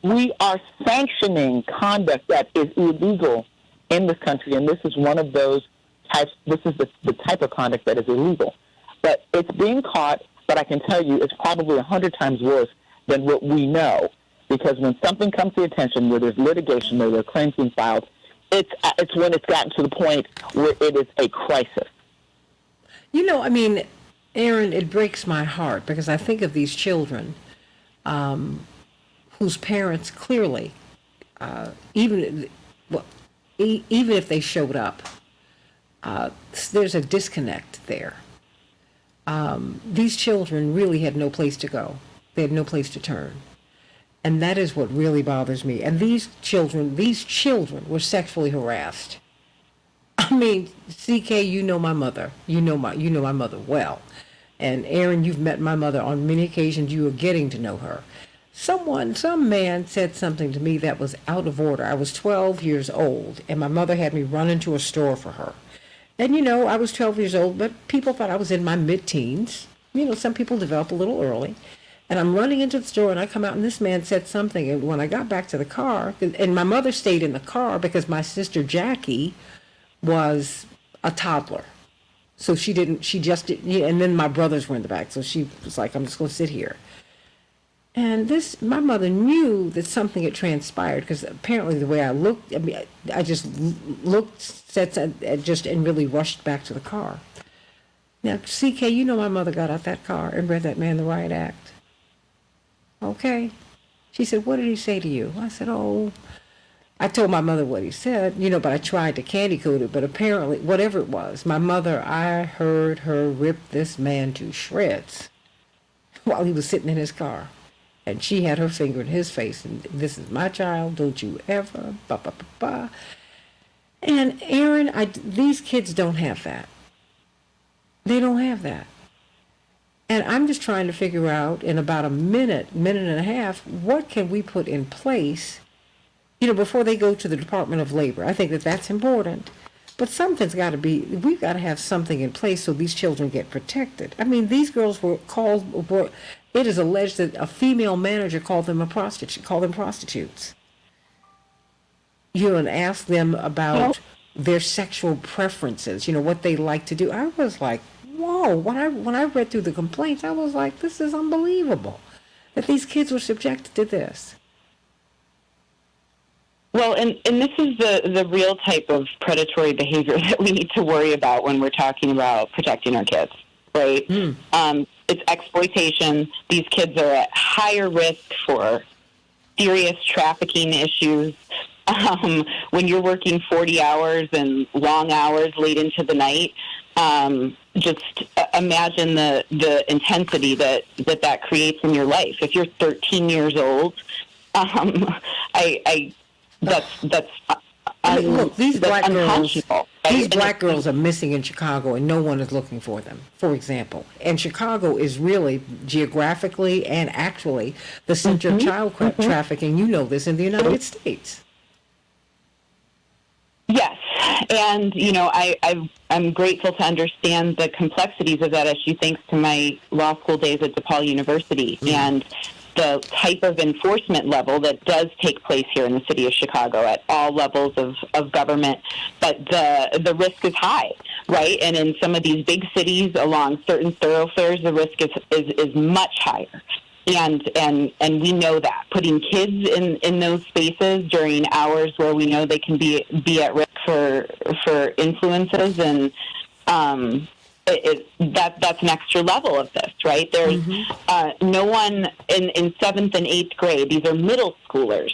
we are sanctioning conduct that is illegal in this country, and this is one of those types. This is the type of conduct that is illegal. But it's being caught, but I can tell you it's probably 100 times worse than what we know. Because when something comes to attention, where there's litigation, where there are claims being filed, it's when it's gotten to the point where it is a crisis. I mean, Aaron, it breaks my heart because I think of these children whose parents clearly, even well, even if they showed up, there's a disconnect there. These children really had no place to go. They had no place to turn. And that is what really bothers me. And these children were sexually harassed. I mean, CK, you know my mother. You know my mother well. And Aaron, you've met my mother on many occasions. You are getting to know her. Some man said something to me that was out of order. I was 12 years old, and my mother had me run into a store for her. And, I was 12 years old, but people thought I was in my mid-teens. Some people develop a little early. And I'm running into the store, and I come out, and this man said something. And when I got back to the car, and my mother stayed in the car because my sister Jackie was a toddler. So she just didn't, and then my brothers were in the back. So she was like, I'm just going to sit here. And my mother knew that something had transpired because apparently the way I looked, I just looked, and really rushed back to the car. Now, CK, my mother got out that car and read that man the riot act. Okay. She said, what did he say to you? I said, I told my mother what he said, but I tried to candy coat it, but apparently, whatever it was, I heard her rip this man to shreds while he was sitting in his car. And she had her finger in his face, and this is my child, don't you ever, ba, ba, ba, ba. And Aaron, these kids don't have that. They don't have that. And I'm just trying to figure out in about a minute and a half, what can we put in place, before they go to the Department of Labor. I think that that's important. But something's got to be, we've got to have something in place so these children get protected. I mean, these girls it is alleged that a female manager called them prostitutes. And asked them about their sexual preferences, what they like to do. I was like, whoa, when I read through the complaints, I was like, this is unbelievable that these kids were subjected to this. Well, and this is the real type of predatory behavior that we need to worry about when we're talking about protecting our kids, right? It's exploitation. These kids are at higher risk for serious trafficking issues. When you're working 40 hours and long hours late into the night, just imagine the intensity that creates in your life. If you're 13 years old, look, these black girls. Right? These black girls are missing in Chicago, and no one is looking for them. For example, and Chicago is really geographically and actually the center of child trafficking. You know this in the United States. Yes, and I'm grateful to understand the complexities of that issue thanks to my law school days at DePaul University and the type of enforcement level that does take place here in the city of Chicago at all levels of government, but the risk is high, right? And in some of these big cities along certain thoroughfares, the risk is much higher. And we know that putting kids in those spaces during hours where we know they can be at risk for influences and that's an extra level of this, right? There's no one in 7th and 8th grade. These are middle schoolers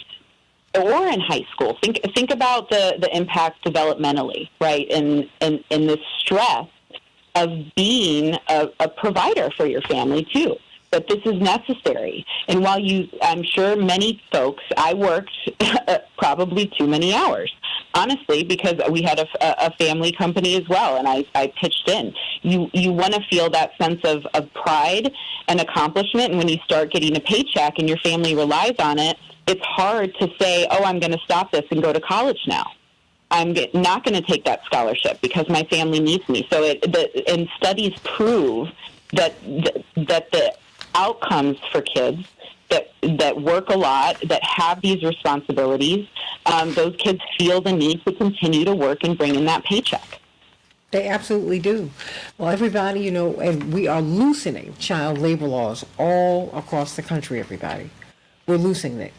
or in high school. Think about the impact developmentally, right? And the stress of being a provider for your family too. But this is necessary. And while I'm sure many folks, I worked probably too many hours, honestly, because we had a family company as well, and I pitched in. You want to feel that sense of pride and accomplishment, and when you start getting a paycheck and your family relies on it, it's hard to say, I'm going to stop this and go to college now. I'm not going to take that scholarship because my family needs me. So and studies prove that the outcomes for kids that work a lot, that have these responsibilities, those kids feel the need to continue to work and bring in that paycheck. They absolutely do. Well, everybody, and we are loosening child labor laws all across the country, everybody. We're loosening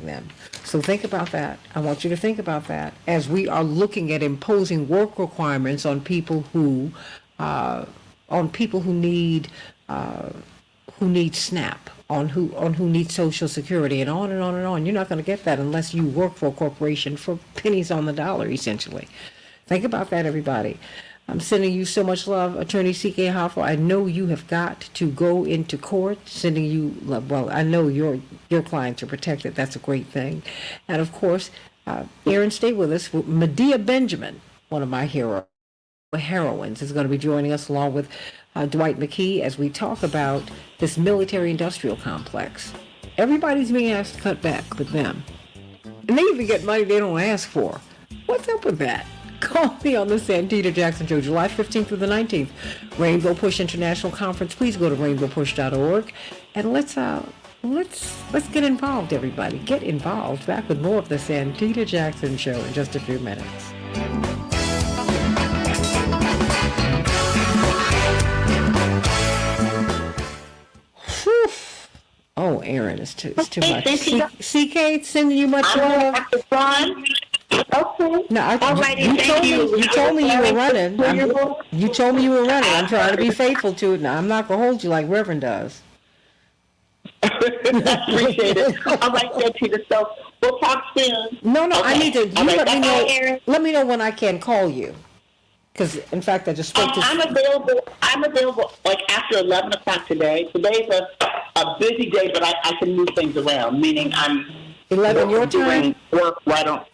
them. So think about that. I want you to think about that as we are looking at imposing work requirements on people who on people who need SNAP, on who needs Social Security, and on and on and on. You're not going to get that unless you work for a corporation for pennies on the dollar, essentially. Think about that, everybody. I'm sending you so much love, Attorney C.K. Hoffer. I know you have got to go into court. Sending you love. Well, I know your clients are protected. That's a great thing. And of course, Aaron, stay with us. Medea Benjamin, one of my heroines, is going to be joining us along with Dwight McKee as we talk about this military-industrial complex. Everybody's being asked to cut back with them. And they even get money they don't ask for. What's up with that? Call me on the Santita Jackson Show, July 15th through the 19th. Rainbow Push International Conference. Please go to rainbowpush.org and let's get involved, everybody. Get involved. Back with more of the Santita Jackson Show in just a few minutes. Whew. Oh, Aaron, it's too much. CK, sending you much love. Okay. No, you told me you were running. You told me you were running. I'm trying to be faithful to it. Now, I'm not going to hold you like Reverend does. Appreciate it. All right, Santita. So we'll talk soon. No, okay. I need to. You right, let me know. Aaron. Let me know when I can call you. Because, in fact, I just spoke to... I'm available like after 11 o'clock today. Today's a busy day, but I can move things around, meaning I'm... 11 your time? Work right on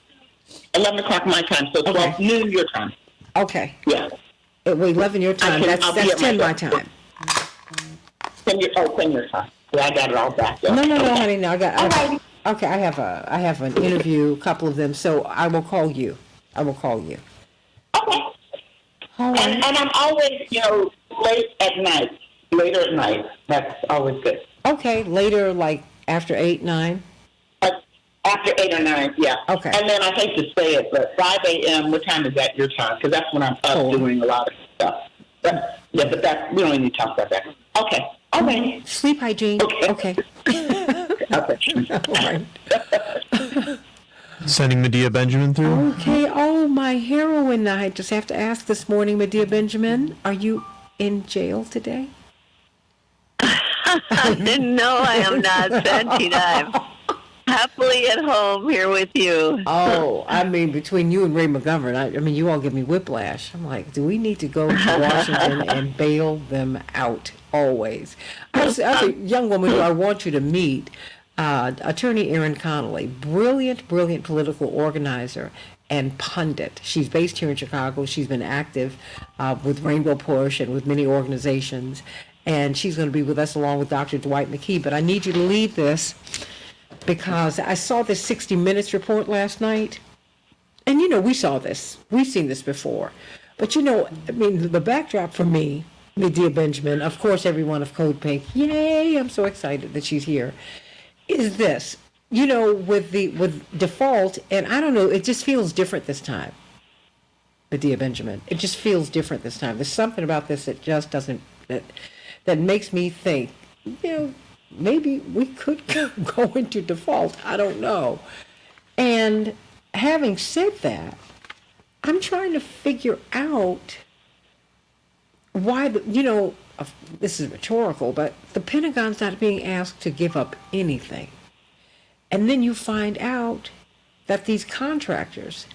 11 o'clock my time, so 12 noon your time. Okay. Yeah. 11 your time. That's 10 my time. 10 your time. Yeah, I got it all back. No, honey. No, okay, I have an interview, a couple of them, so I will call you. Okay. All right. And I'm always, later at night. That's always good. Okay, later, like after 8, 9? After 8 or 9, yeah. Okay. And then I hate to say it, but 5 a.m., what time is that your time? Because that's when I'm up doing a lot of stuff. But we don't even need to talk about that. Okay. All right. Sleep hygiene. Okay. Okay. All right. Sending Medea Benjamin through. Okay. Oh, my heroine. I just have to ask this morning, Medea Benjamin, are you in jail today? No, I am not, Santita. I'm happily at home here with you. Oh, I mean, between you and Ray McGovern, I mean, you all give me whiplash. I'm like, do we need to go to Washington and bail them out always? I was a young woman who I want you to meet, Attorney Erin Connolly, brilliant political organizer and pundit. She's based here in Chicago. She's been active with Rainbow Push and with many organizations, and she's going to be with us along with Dr. Dwight McKee. But I need you to lead this, because I saw this 60 Minutes report last night. And, we saw this. We've seen this before. But, the backdrop for me, Medea Benjamin, of course, everyone of Code Pink, yay, I'm so excited that she's here, is this. With default, and I don't know, it just feels different this time, Medea Benjamin. It just feels different this time. There's something about this that just doesn't, that makes me think, maybe we could go into default. I don't know. And having said that, I'm trying to figure out why, this is rhetorical, but the Pentagon's not being asked to give up anything. And then you find out that these contractors,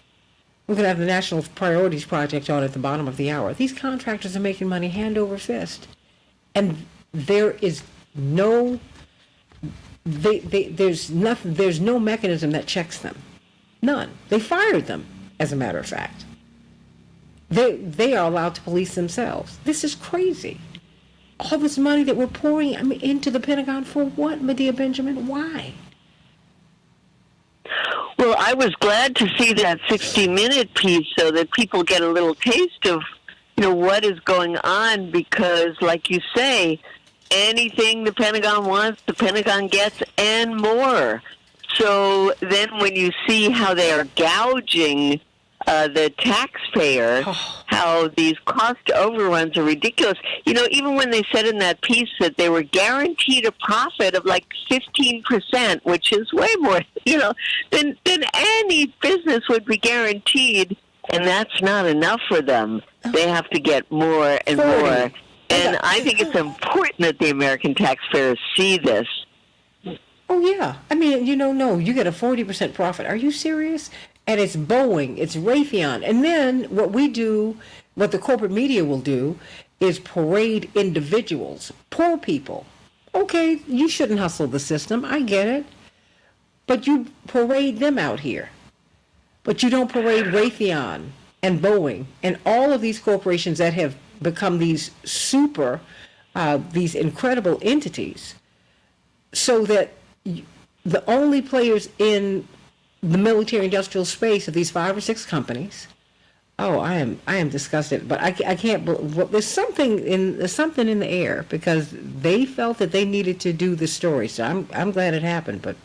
we're going to have the National Priorities Project on at the bottom of the hour, these contractors are making money hand over fist. And there is no, there's no mechanism that checks them. None. They fired them, as a matter of fact. They are allowed to police themselves. This is crazy. All this money that we're pouring into the Pentagon for what, Medea Benjamin? Why? Well, I was glad to see that 60-minute piece so that people get a little taste of, what is going on, because, like you say, anything the Pentagon wants, the Pentagon gets, and more. So then when you see how they are gouging the taxpayer, how these cost overruns are ridiculous. Even when they said in that piece that they were guaranteed a profit of like 15%, which is way more, than any business would be guaranteed, and that's not enough for them. They have to get more and 40. more. And I think it's important that the American taxpayers see this. Oh, yeah. I mean, no, you get a 40% profit. Are you serious? And it's Boeing, it's Raytheon. And then what the corporate media will do is parade individuals, poor people. Okay, you shouldn't hustle the system. I get it. But you parade them out here. But you don't parade Raytheon and Boeing and all of these corporations that have become these these incredible entities, so that the only players in the military-industrial space are these 5 or 6 companies. Oh, I am disgusted, but I can't. There's something in the air, because they felt that they needed to do the story. So I'm glad it happened, but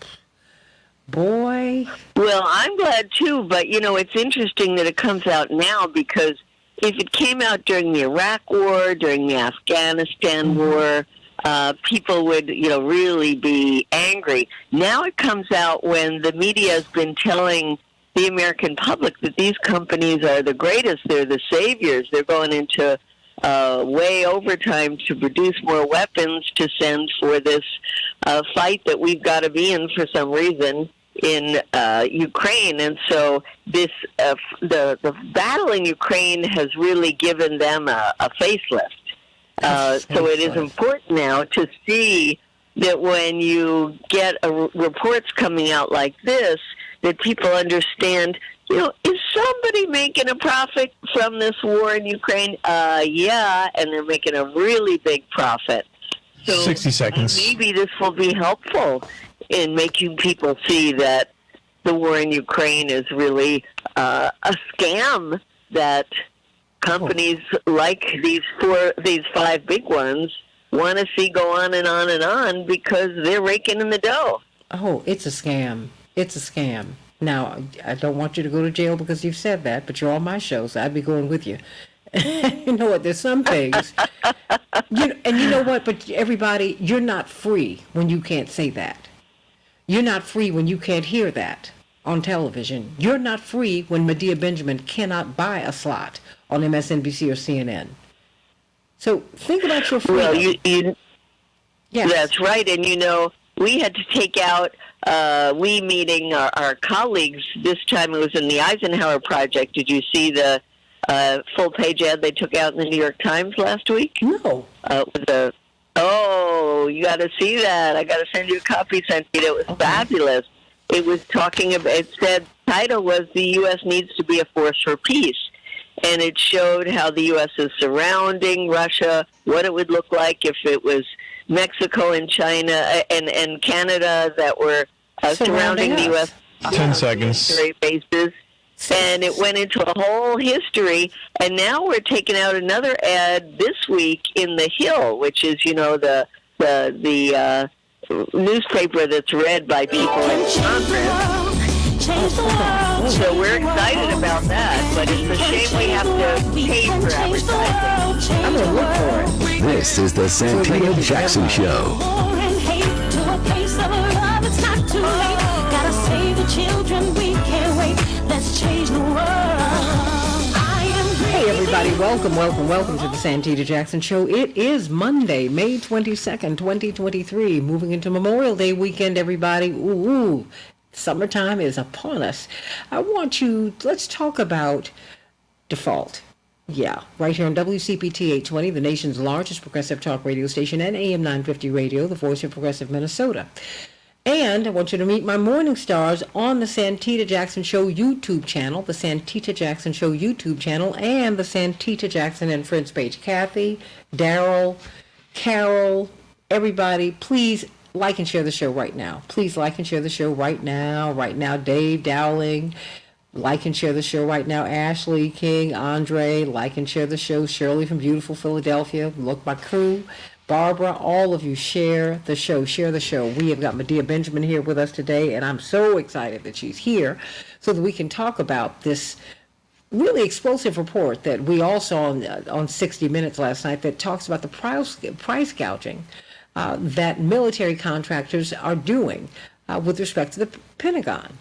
boy. Well, I'm glad too, but it's interesting that it comes out now, because if it came out during the Iraq War, during the Afghanistan war, people would, really be angry. Now it comes out when the media has been telling the American public that these companies are the greatest, they're the saviors, they're going into way overtime to produce more weapons to send for this fight that we've got to be in for some reason in Ukraine. And so this the battle in Ukraine has really given them a facelift. So it is important now to see that when you get reports coming out like this, that people understand, is somebody making a profit from this war in Ukraine? Yeah, and they're making a really big profit. So 60 seconds. Maybe this will be helpful in making people see that the war in Ukraine is really a scam that companies like these 5 big ones want to see go on and on and on, because they're raking in the dough. Oh, it's a scam. It's a scam. Now, I don't want you to go to jail because you've said that, but you're on my show, so I'd be going with you. You know what? There's some things. And you know what? But everybody, you're not free when you can't say that. You're not free when you can't hear that on television. You're not free when Medea Benjamin cannot buy a slot on MSNBC or CNN. So think about your freedom. Well, yes. That's right. And, we had to take out, meeting our colleagues. This time it was in the Eisenhower Project. Did you see the full-page ad they took out in the New York Times last week? No. You got to see that. I got to send you a copy, Santita. It was fabulous. It was talking about, it said, title was "The U.S. Needs to be a Force for Peace." And it showed how the U.S. is surrounding Russia, what it would look like if it was Mexico and China and Canada that were surrounding the U.S. 10 seconds. military bases. And it went into a whole history. And now we're taking out another ad this week in The Hill, which is, the newspaper that's read by people in Congress. So we're excited about that, but it's a shame we have to pay for advertising. I'm going to look for it. This is the Santita Jackson Show. Hey everybody, welcome to the Santita Jackson Show. It is Monday, May 22nd, 2023, moving into Memorial Day weekend, everybody. Ooh. Summertime is upon us. Let's talk about default. Yeah, right here on WCPT 820, the nation's largest progressive talk radio station, and AM 950 radio, the voice of progressive Minnesota. And I want you to meet my morning stars on the Santita Jackson Show YouTube channel, the Santita Jackson Show YouTube channel, and the Santita Jackson and Friends page. Kathy, Daryl, Carol, everybody, please like and share the show right now. Please like and share the show right now. Right now, Dave Dowling, like and share the show right now. Ashley King, Andre, like and share the show. Shirley from beautiful Philadelphia, look, my crew. Barbara, all of you, share the show. Share the show. We have got Medea Benjamin here with us today, and I'm so excited that she's here so that we can talk about this really explosive report that we all saw on 60 Minutes last night that talks about the price gouging that military contractors are doing with respect to the Pentagon.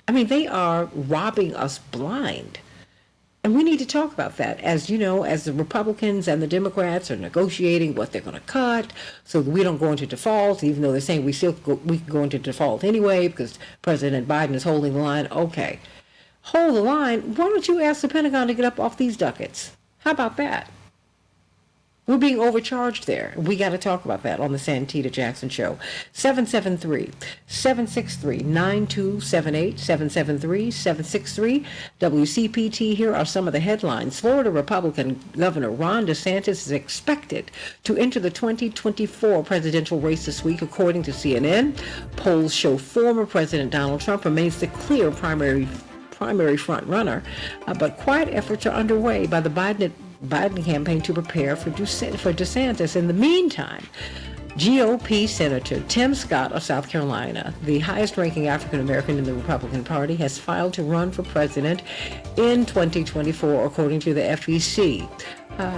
I mean, they are robbing us blind. And we need to talk about that, as you know, as the Republicans and the Democrats are negotiating what they're going to cut so that we don't go into default, even though they're saying we can go into default anyway because President Biden is holding the line. Okay, hold the line. Why don't you ask the Pentagon to get up off these ducats? How about that? We're being overcharged there. We got to talk about that on the Santita Jackson Show. 773-763-9278, 773-763 WCPT. Here are some of the headlines. Florida Republican Governor Ron DeSantis is expected to enter the 2024 presidential race this week, according to CNN. Polls show former President Donald Trump remains the clear primary front runner, but quiet efforts are underway by the Biden campaign to prepare for DeSantis. In the meantime, GOP Senator Tim Scott of South Carolina, the highest-ranking African-American in the Republican Party, has filed to run for president in 2024, according to the FEC.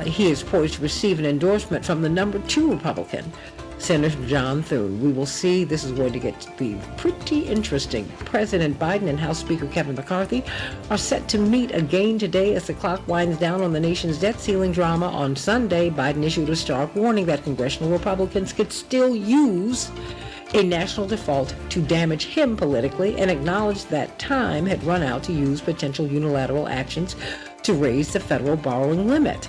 He is poised to receive an endorsement from the number 2 Republican, Senator John Thune. We will see. This is going to get to be pretty interesting. President Biden and House Speaker Kevin McCarthy are set to meet again today as the clock winds down on the nation's debt ceiling drama. On Sunday, Biden issued a stark warning that congressional Republicans could still use a national default to damage him politically, and acknowledged that time had run out to use potential unilateral actions to raise the federal borrowing limit.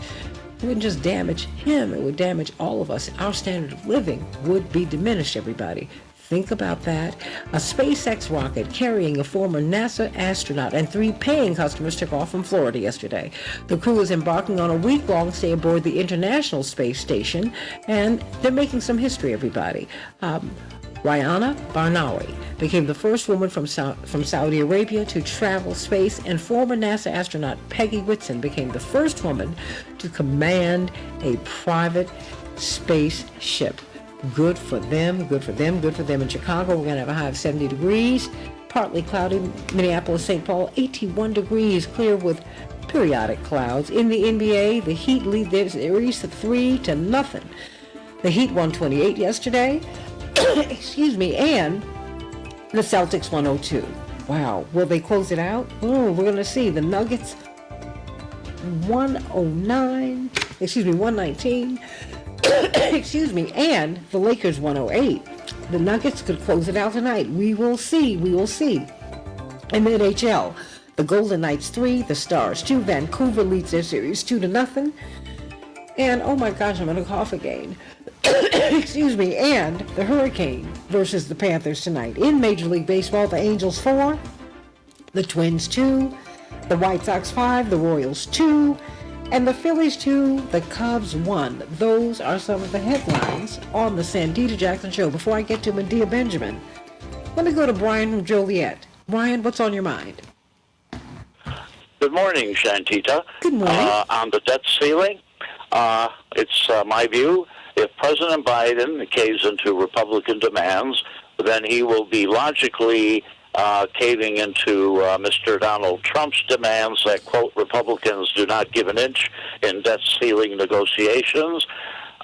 It wouldn't just damage him, it would damage all of us. Our standard of living would be diminished, everybody. Think about that. A SpaceX rocket carrying a former NASA astronaut and 3 paying customers took off from Florida yesterday. The crew is embarking on a week-long stay aboard the International Space Station, and they're making some history, everybody. Rihanna Barnawi became the first woman from Saudi Arabia to travel space, and former NASA astronaut Peggy Whitson became the first woman to command a private spaceship. Good for them, good for them, good for them. In Chicago, we're going to have a high of 70 degrees, partly cloudy. Minneapolis, St. Paul, 81 degrees, clear with periodic clouds. In the NBA, the Heat lead their series 3-0. The Heat won 28 yesterday. Excuse me, and the Celtics 102. Wow, will they close it out? Oh, we're going to see. The Nuggets 119. Excuse me, and the Lakers 108. The Nuggets could close it out tonight. We will see. In the NHL, the Golden Knights 3, the Stars 2. Vancouver leads their series 2-0. And oh my gosh, I'm going to cough again. Excuse me, and the Hurricane versus the Panthers tonight. In Major League Baseball, the Angels 4, the Twins 2, the White Sox 5, the Royals 2, and the Phillies 2, the Cubs 1. Those are some of the headlines on the Santita Jackson Show. Before I get to Medea Benjamin, let me go to Brian from Joliet. Brian, what's on your mind? Good morning, Santita. Good morning. On the debt ceiling, it's my view, if President Biden caves into Republican demands, then he will be logically caving into Mr. Donald Trump's demands that, quote, Republicans do not give an inch in debt ceiling negotiations,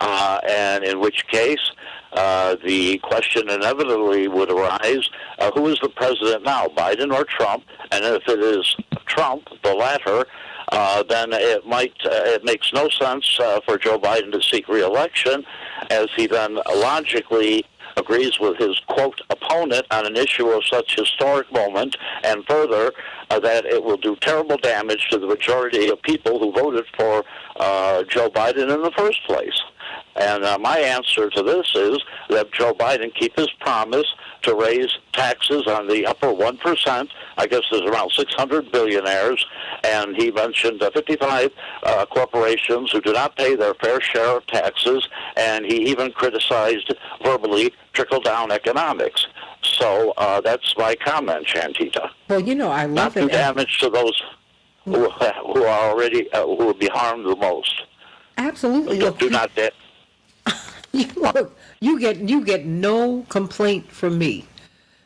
and in which case the question inevitably would arise, who is the president now, Biden or Trump? And if it is Trump, the latter, then it makes no sense for Joe Biden to seek re-election, as he then logically agrees with his, quote, opponent on an issue of such historic moment, and further, that it will do terrible damage to the majority of people who voted for Joe Biden in the first place. And my answer to this is that Joe Biden keep his promise to raise taxes on the upper 1%. I guess there's around 600 billionaires, and he mentioned 55 corporations who do not pay their fair share of taxes, and he even criticized verbally trickle-down economics. So that's my comment, Santita. Well, you know, I love not do damage to those who are already who will be harmed the most. Absolutely. Do not that. Look, you get no complaint from me,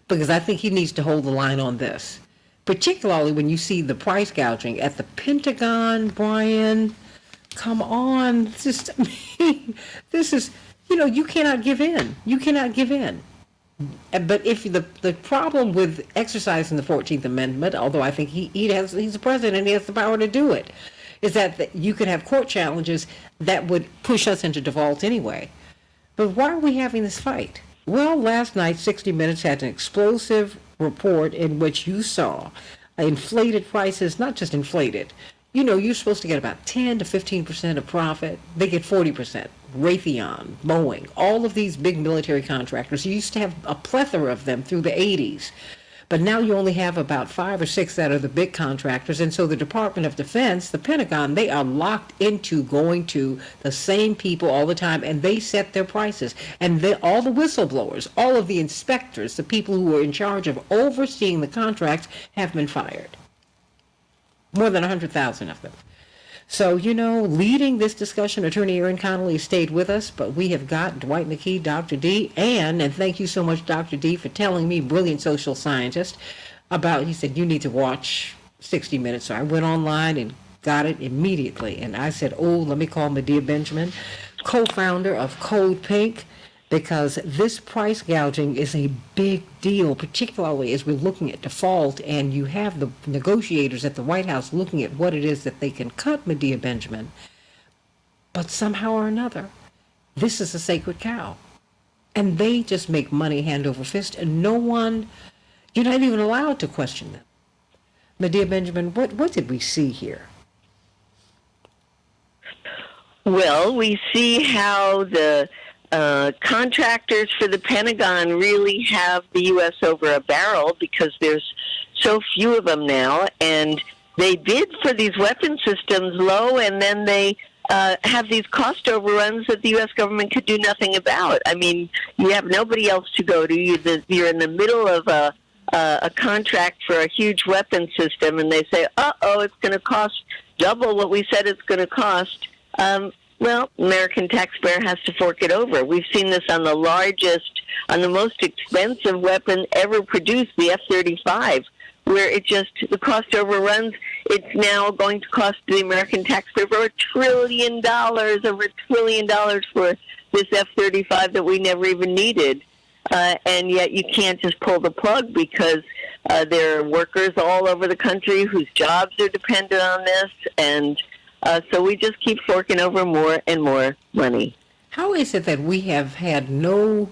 because I think he needs to hold the line on this, particularly when you see the price gouging at the Pentagon. Brian, come on, this is, you know, you cannot give in. You cannot give in. But if the problem with exercising the 14th Amendment, although I think he's the president, he has the power to do it, is that you could have court challenges that would push us into default anyway. But why are we having this fight? Well, last night, 60 Minutes had an explosive report in which you saw inflated prices, not just inflated. You know, you're supposed to get about 10 to 15% of profit. They get 40%. Raytheon, Boeing, all of these big military contractors. You used to have a plethora of them through the 80s. But now you only have about 5 or 6 that are the big contractors. And so the Department of Defense, the Pentagon, they are locked into going to the same people all the time, and they set their prices. And all the whistleblowers, all of the inspectors, the people who were in charge of overseeing the contracts have been fired. More than 100,000 of them. So, you know, leading this discussion, Attorney Erin Connolly stayed with us, but we have got Dwight McKee, Dr. D, and thank you so much, Dr. D, for telling me, brilliant social scientist, he said, you need to watch 60 Minutes. So I went online and got it immediately. And I said, let me call Medea Benjamin, co-founder of Code Pink, because this price gouging is a big deal, particularly as we're looking at default, and you have the negotiators at the White House looking at what it is that they can cut, Medea Benjamin. But somehow or another, this is a sacred cow. And they just make money hand over fist, and you're not even allowed to question them. Medea Benjamin, what did we see here? Well, we see how the contractors for the Pentagon really have the U.S. over a barrel because there's so few of them now, and they bid for these weapon systems low, and then they have these cost overruns that the U.S. government could do nothing about. I mean, you have nobody else to go to. You're in the middle of a contract for a huge weapon system, and they say, it's going to cost double what we said it's going to cost. Well, American taxpayer has to fork it over. We've seen this on the most expensive weapon ever produced, the F-35, where the cost overruns. It's now going to cost the American taxpayer over $1 trillion, over $1 trillion for this F-35 that we never even needed. And yet you can't just pull the plug because there are workers all over the country whose jobs are dependent on this, and so we just keep forking over more and more money. How is it that we have had they're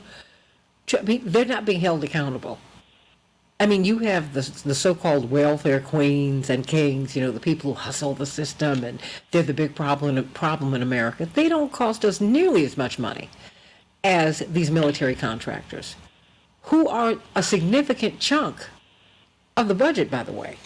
not being held accountable? I mean, you have the so-called welfare queens and kings, you know, the people who hustle the system, and they're the big problem in America. They don't cost us nearly as much money as these military contractors, who are a significant chunk of the budget, by the way.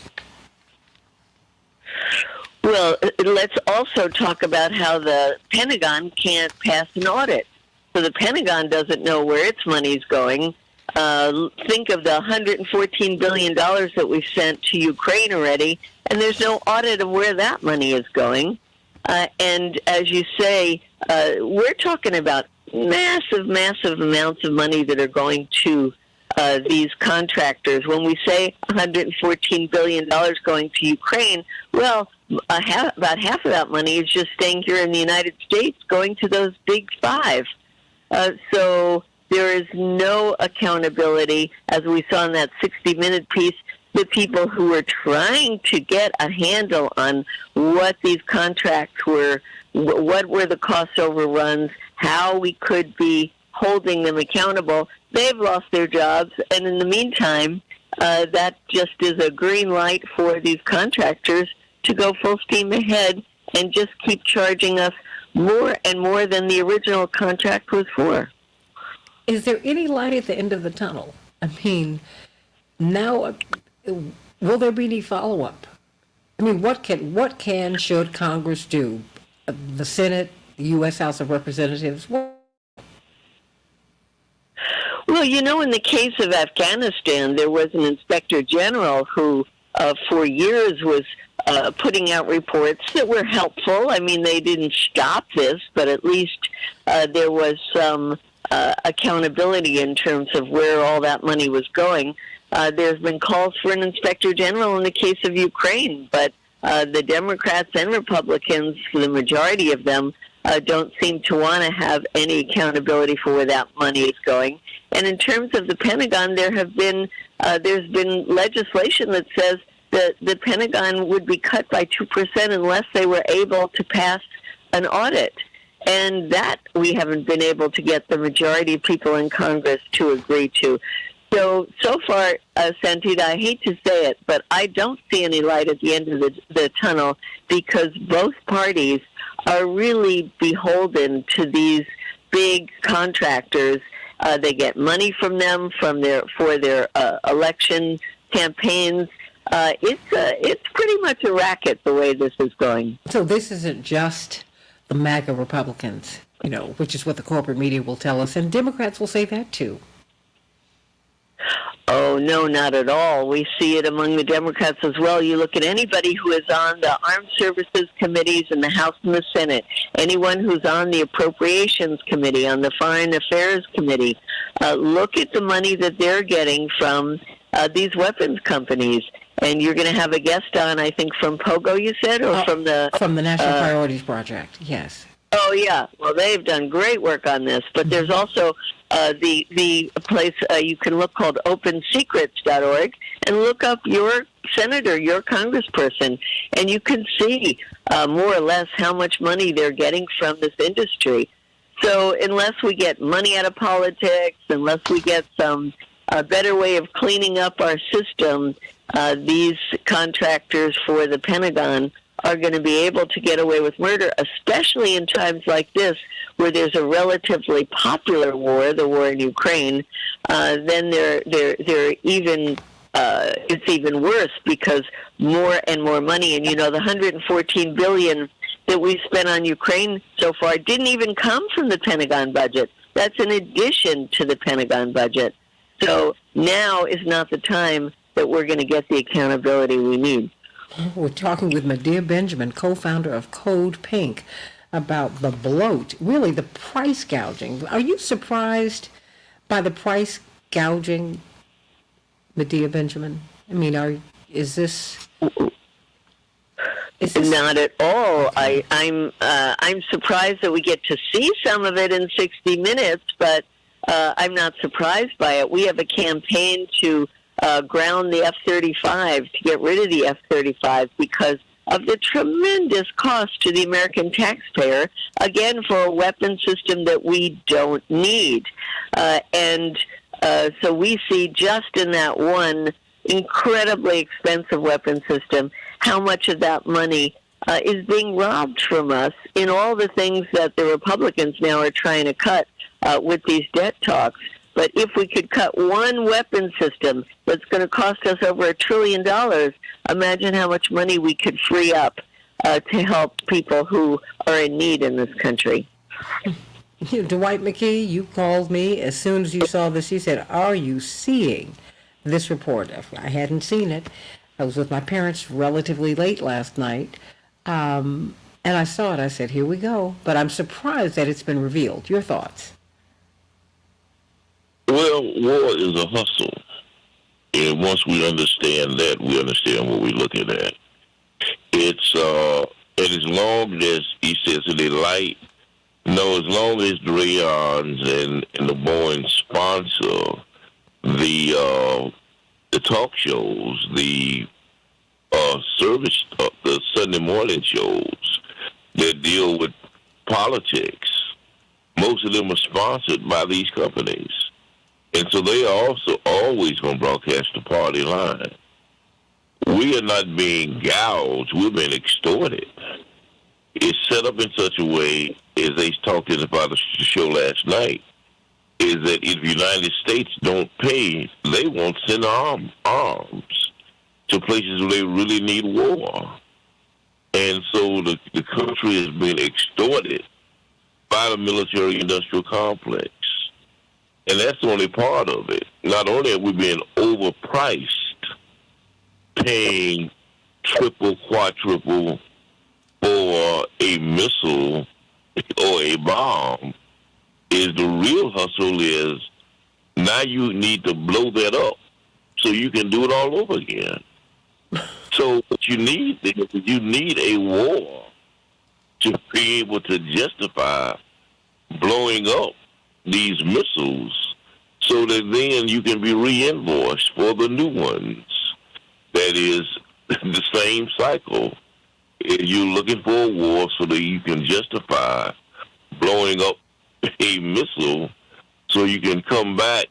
Well, let's also talk about how the Pentagon can't pass an audit. So the Pentagon doesn't know where its money's going. Think of the $114 billion that we've sent to Ukraine already, and there's no audit of where that money is going. And as you say, we're talking about massive amounts of money that are going to these contractors. When we say $114 billion going to Ukraine, well, about half of that money is just staying here in the United States, going to those big five. So there is no accountability, as we saw in that 60-minute piece. The people who were trying to get a handle on what these contracts were, what were the cost overruns, how we could be holding them accountable, they've lost their jobs. And in the meantime, that just is a green light for these contractors to go full steam ahead and just keep charging us more and more than the original contract was for. Is there any light at the end of the tunnel? I mean, now, will there be any follow-up? I mean, should Congress do? The Senate, the U.S. House of Representatives? Well, you know, in the case of Afghanistan, there was an inspector general who, for years, was putting out reports that were helpful. I mean, they didn't stop this, but at least there was some accountability in terms of where all that money was going. There's been calls for an inspector general in the case of Ukraine, but the Democrats and Republicans, the majority of them, don't seem to want to have any accountability for where that money is going. And in terms of the Pentagon, there's been legislation that says that the Pentagon would be cut by 2% unless they were able to pass an audit. And that we haven't been able to get the majority of people in Congress to agree to. So far, Santita, I hate to say it, but I don't see any light at the end of the tunnel, because both parties are really beholden to these big contractors. They get money from them for their election campaigns. It's pretty much a racket the way this is going. So this isn't just the MAGA Republicans, which is what the corporate media will tell us, and Democrats will say that too. Oh, no, not at all. We see it among the Democrats as well. You look at anybody who is on the Armed Services Committees in the House and the Senate, anyone who's on the Appropriations Committee, on the Foreign Affairs Committee, look at the money that they're getting from these weapons companies. And you're going to have a guest on, I think, from POGO, you said, or from the National Priorities Project, yes. Oh, yeah. Well, they've done great work on this. But there's also the place you can look called OpenSecrets.org and look up your senator, your congressperson, and you can see more or less how much money they're getting from this industry. So unless we get money out of politics, unless we get some better way of cleaning up our system, these contractors for the Pentagon are going to be able to get away with murder, especially in times like this where there's a relatively popular war, the war in Ukraine. Then they're even it's even worse, because more and more money, and the $114 billion that we spent on Ukraine so far didn't even come from the Pentagon budget. That's in addition to the Pentagon budget. So now is not the time that we're going to get the accountability we need. We're talking with Medea Benjamin, co-founder of Code Pink, about the bloat, really the price gouging. Are you surprised by the price gouging, Medea Benjamin? I mean, is this... Not at all. I'm surprised that we get to see some of it in 60 Minutes, but I'm not surprised by it. We have a campaign to ground the F-35, to get rid of the F-35, because of the tremendous cost to the American taxpayer, again, for a weapon system that we don't need. So we see just in that one incredibly expensive weapon system how much of that money is being robbed from us in all the things that the Republicans now are trying to cut with these debt talks. But if we could cut one weapon system that's going to cost us over $1 trillion, imagine how much money we could free up to help people who are in need in this country. Dwight McKee, you called me as soon as you saw this. You said, "Are you seeing this report?" I hadn't seen it. I was with my parents relatively late last night, and I saw it. I said, "Here we go." But I'm surprised that it's been revealed. Your thoughts? Well, war is a hustle. And once we understand that, we understand what we're looking at. It's, and as long as, he says, they light, as long as the Rayons and the Boeing sponsor the talk shows, the service, the Sunday morning shows that deal with politics, most of them are sponsored by these companies. And so they are also always going to broadcast the party line. We are not being gouged. We're being extorted. It's set up in such a way, as they talked about the show last night, is that if the United States don't pay, they won't send arms to places where they really need war. And so the country is being extorted by the military-industrial complex. And that's the only part of it. Not only are we being overpriced, paying triple, quadruple for a missile or a bomb, is the real hustle is now you need to blow that up so you can do it all over again. So what you need is you need a war to be able to justify blowing up these missiles so that then you can be re-invoiced for the new ones. That is the same cycle. You're looking for a war so that you can justify blowing up a missile so you can come back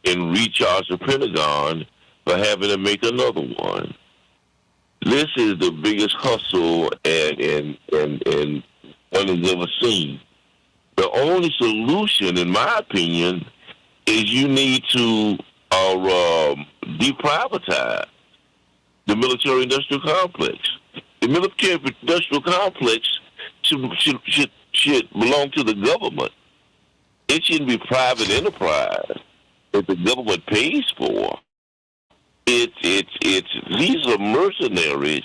and recharge the Pentagon for having to make another one. This is the biggest hustle and one has ever seen. The only solution, in my opinion, is you need to deprivatize the military-industrial complex. The military-industrial complex should belong to the government. It shouldn't be private enterprise that the government pays for. These are mercenaries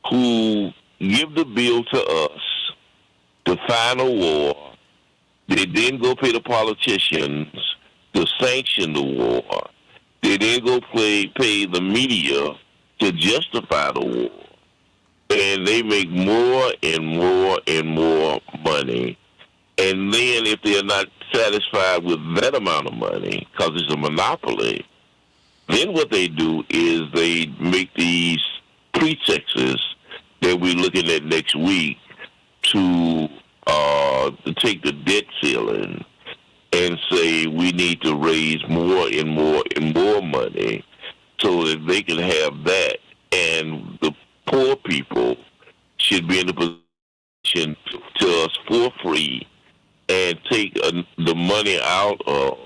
who give the bill to us to fight a war. They then go pay the politicians to sanction the war. They then go pay the media to justify the war. And they make more and more and more money. And then if they're not satisfied with that amount of money, because it's a monopoly, then what they do is they make these pretexts that we're looking at next week to take the debt ceiling and say we need to raise more and more and more money so that they can have that, and the poor people should be in a position to us for free and take the money out of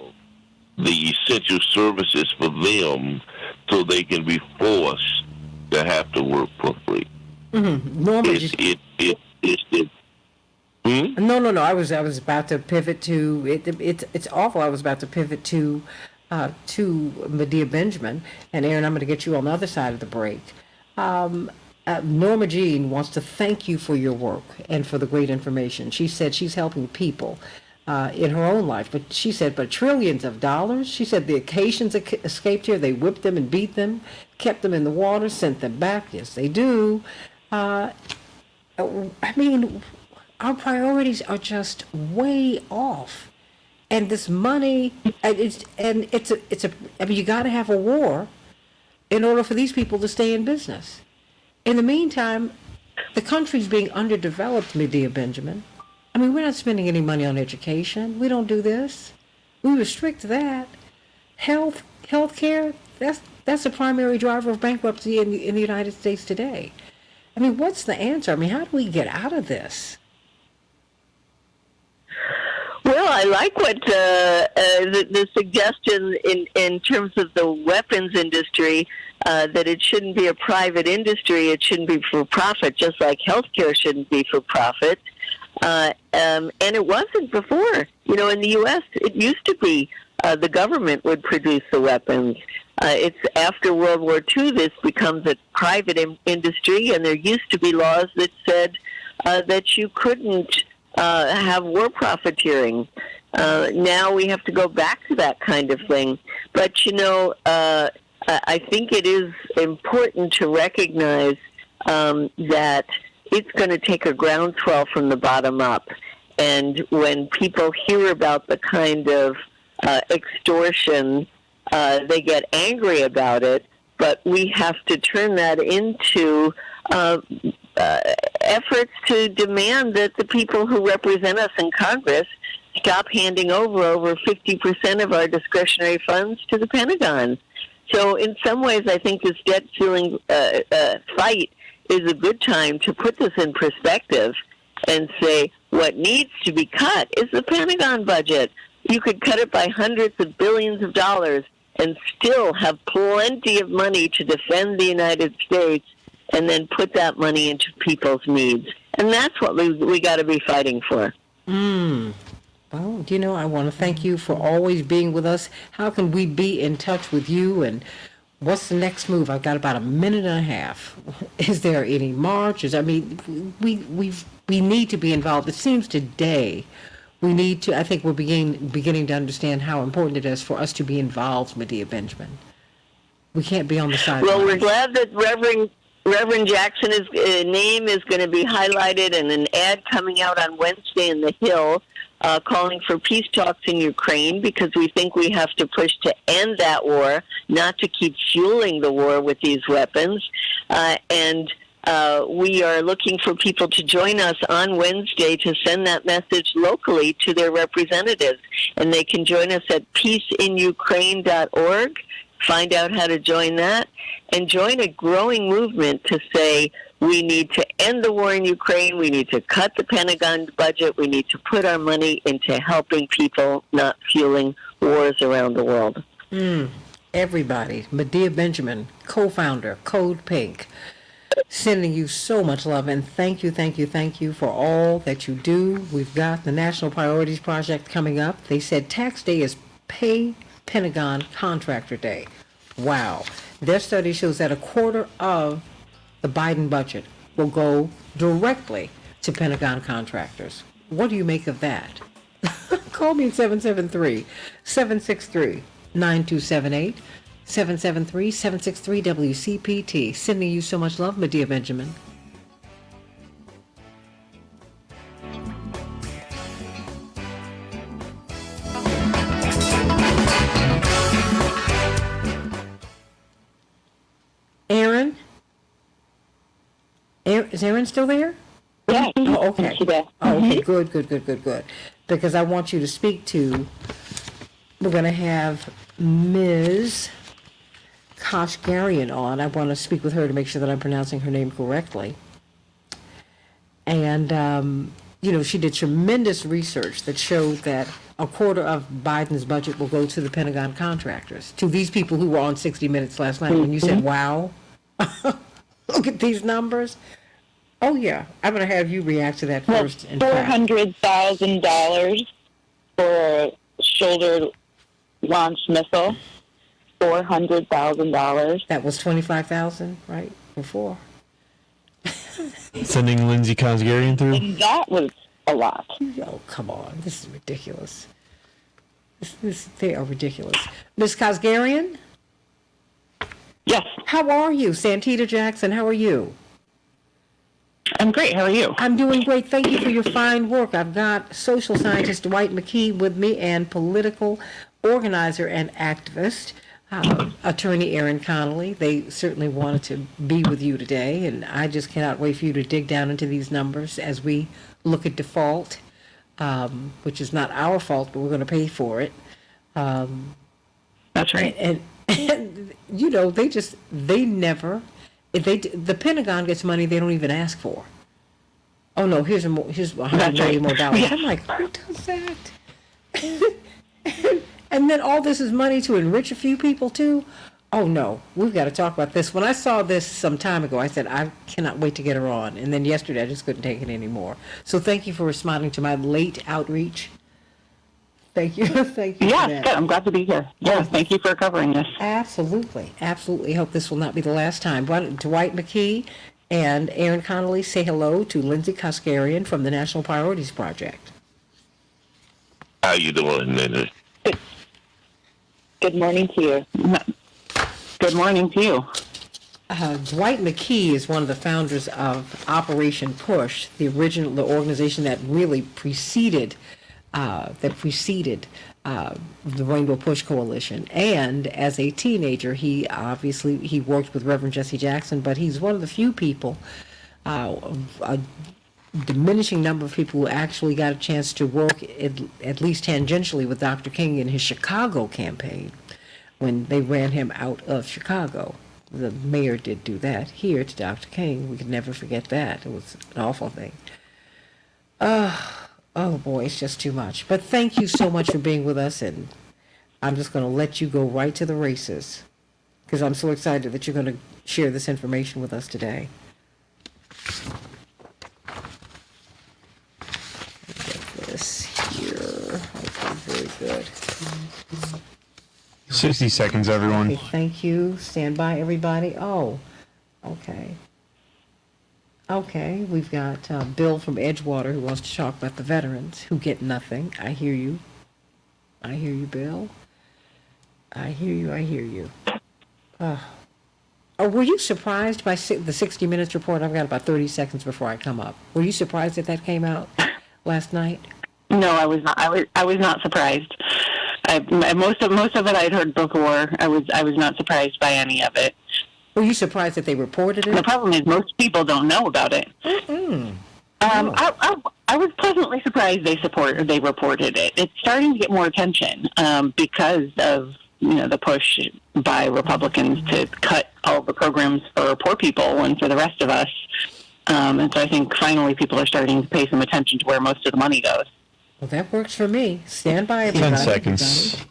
the essential services for them so they can be forced to have to work for free. Mm-hmm. No. I was about to pivot to it's awful. I was about to pivot to Medea Benjamin, and Aaron, I'm going to get you on the other side of the break. Norma Jean wants to thank you for your work and for the great information. She said she's helping people in her own life, but she said, but trillions of dollars. She said the Acacians escaped here. They whipped them and beat them, kept them in the water, sent them back. Yes, they do. I mean, our priorities are just way off, and this money, I mean, you got to have a war in order for these people to stay in business. In the meantime, the country's being underdeveloped, Medea Benjamin. I mean, we're not spending any money on education. We don't do this. We restrict that. Health care, that's a primary driver of bankruptcy in the United States today. I mean, what's the answer? I mean, how do we get out of this? Well, I like what the suggestion in terms of the weapons industry, that it shouldn't be a private industry. It shouldn't be for profit, just like healthcare shouldn't be for profit. And it wasn't before. You know, in the U.S., it used to be the government would produce the weapons. It's after World War II, this becomes a private industry, and there used to be laws that said that you couldn't have war profiteering. Now we have to go back to that kind of thing. But, you know, I think it is important to recognize that it's going to take a groundswell from the bottom up. And when people hear about the kind of extortion, they get angry about it. But we have to turn that into efforts to demand that the people who represent us in Congress stop handing over 50% of our discretionary funds to the Pentagon. So in some ways, I think this debt ceiling fight is a good time to put this in perspective and say what needs to be cut is the Pentagon budget. You could cut it by hundreds of billions of dollars and still have plenty of money to defend the United States and then put that money into people's needs. And that's what we got to be fighting for. Well, you know, I want to thank you for always being with us. How can we be in touch with you, and what's the next move? I've got about a minute and a half. Is there any marches? I mean, we need to be involved. It seems today we need to. I think we're beginning to understand how important it is for us to be involved, Medea Benjamin. We can't be on the sidelines. Well, we're glad that Reverend Reverend Jackson's name is going to be highlighted in an ad coming out on Wednesday in the Hill, calling for peace talks in Ukraine, because we think we have to push to end that war, not to keep fueling the war with these weapons. And we are looking for people to join us on Wednesday to send that message locally to their representatives. And they can join us at peaceinukraine.org, find out how to join that, and join a growing movement to say we need to end the war in Ukraine, we need to cut the Pentagon budget, we need to put our money into helping people, not fueling wars around the world. Everybody, Medea Benjamin, co-founder, Code Pink, sending you so much love, and thank you for all that you do. We've got the National Priorities Project coming up. They said tax day is Pay Pentagon Contractor Day. Wow. Their study shows that a quarter of the Biden budget will go directly to Pentagon contractors. What do you make of that? Call me at 773-763-9278, 773-763-WCPT. Sending you so much love, Medea Benjamin. Aaron? Is Aaron still there? Yeah. Oh, okay. Oh, okay, good. Because I want you to speak to, we're going to have Ms. Kashgarian on. I want to speak with her to make sure that I'm pronouncing her name correctly. And, she did tremendous research that showed that a quarter of Biden's budget will go to the Pentagon contractors, to these people who were on 60 Minutes last night when you said, wow, look at these numbers. Oh, yeah. I'm going to have you react to that first. $400,000 for a shoulder-launched missile. $400,000. That was $25,000, right? Before. Sending Lindsay Kosgarian through? And that was a lot. Oh, come on. This is ridiculous. They are ridiculous. Ms. Kosgarian? Yes. How are you? Santita Jackson, how are you? I'm great. How are you? I'm doing great. Thank you for your fine work. I've got social scientist Dwight McKee with me and political organizer and activist, attorney Aaron Connolly. They certainly wanted to be with you today, and I just cannot wait for you to dig down into these numbers as we look at default, which is not our fault, but we're going to pay for it. That's right. And the Pentagon gets money they don't even ask for. Oh no, here's $100 million more dollars. Yeah. I'm like, who does that? And then all this is money to enrich a few people too? Oh no, we've got to talk about this. When I saw this some time ago, I said, I cannot wait to get her on. And then yesterday, I just couldn't take it anymore. So thank you for responding to my late outreach. Thank you. Thank you. Yeah, good. I'm glad to be here. Yeah, thank you for covering this. Absolutely. Hope this will not be the last time. Dwight McKee and Aaron Connolly, say hello to Lindsay Kosgarian from the National Priorities Project. How you doing, Lindsay? Good morning to you. Good morning to you. Dwight McKee is one of the founders of Operation Push, the organization that really preceded the Rainbow Push Coalition. And as a teenager, he worked with Reverend Jesse Jackson, but he's one of the few people, a diminishing number of people who actually got a chance to work at least tangentially with Dr. King in his Chicago campaign when they ran him out of Chicago. The mayor did do that here to Dr. King. We could never forget that. It was an awful thing. Oh boy, it's just too much. But thank you so much for being with us, and I'm just going to let you go right to the races because I'm so excited that you're going to share this information with us today. Get this here. Okay, very good. 60 seconds, everyone. Okay, thank you. Stand by, everybody. Oh, okay. Okay, we've got Bill from Edgewater who wants to talk about the veterans who get nothing. I hear you. I hear you, Bill. I hear you. Were you surprised by the 60 Minutes report? I've got about 30 seconds before I come up. Were you surprised that came out last night? No, I was not. I was not surprised. Most of it I'd heard before. I was not surprised by any of it. Were you surprised that they reported it? The problem is most people don't know about it. I was pleasantly surprised they reported it. It's starting to get more attention because of the push by Republicans to cut all the programs for poor people and for the rest of us. And so I think finally people are starting to pay some attention to where most of the money goes. Well, that works for me. Stand by, everybody. 10 seconds.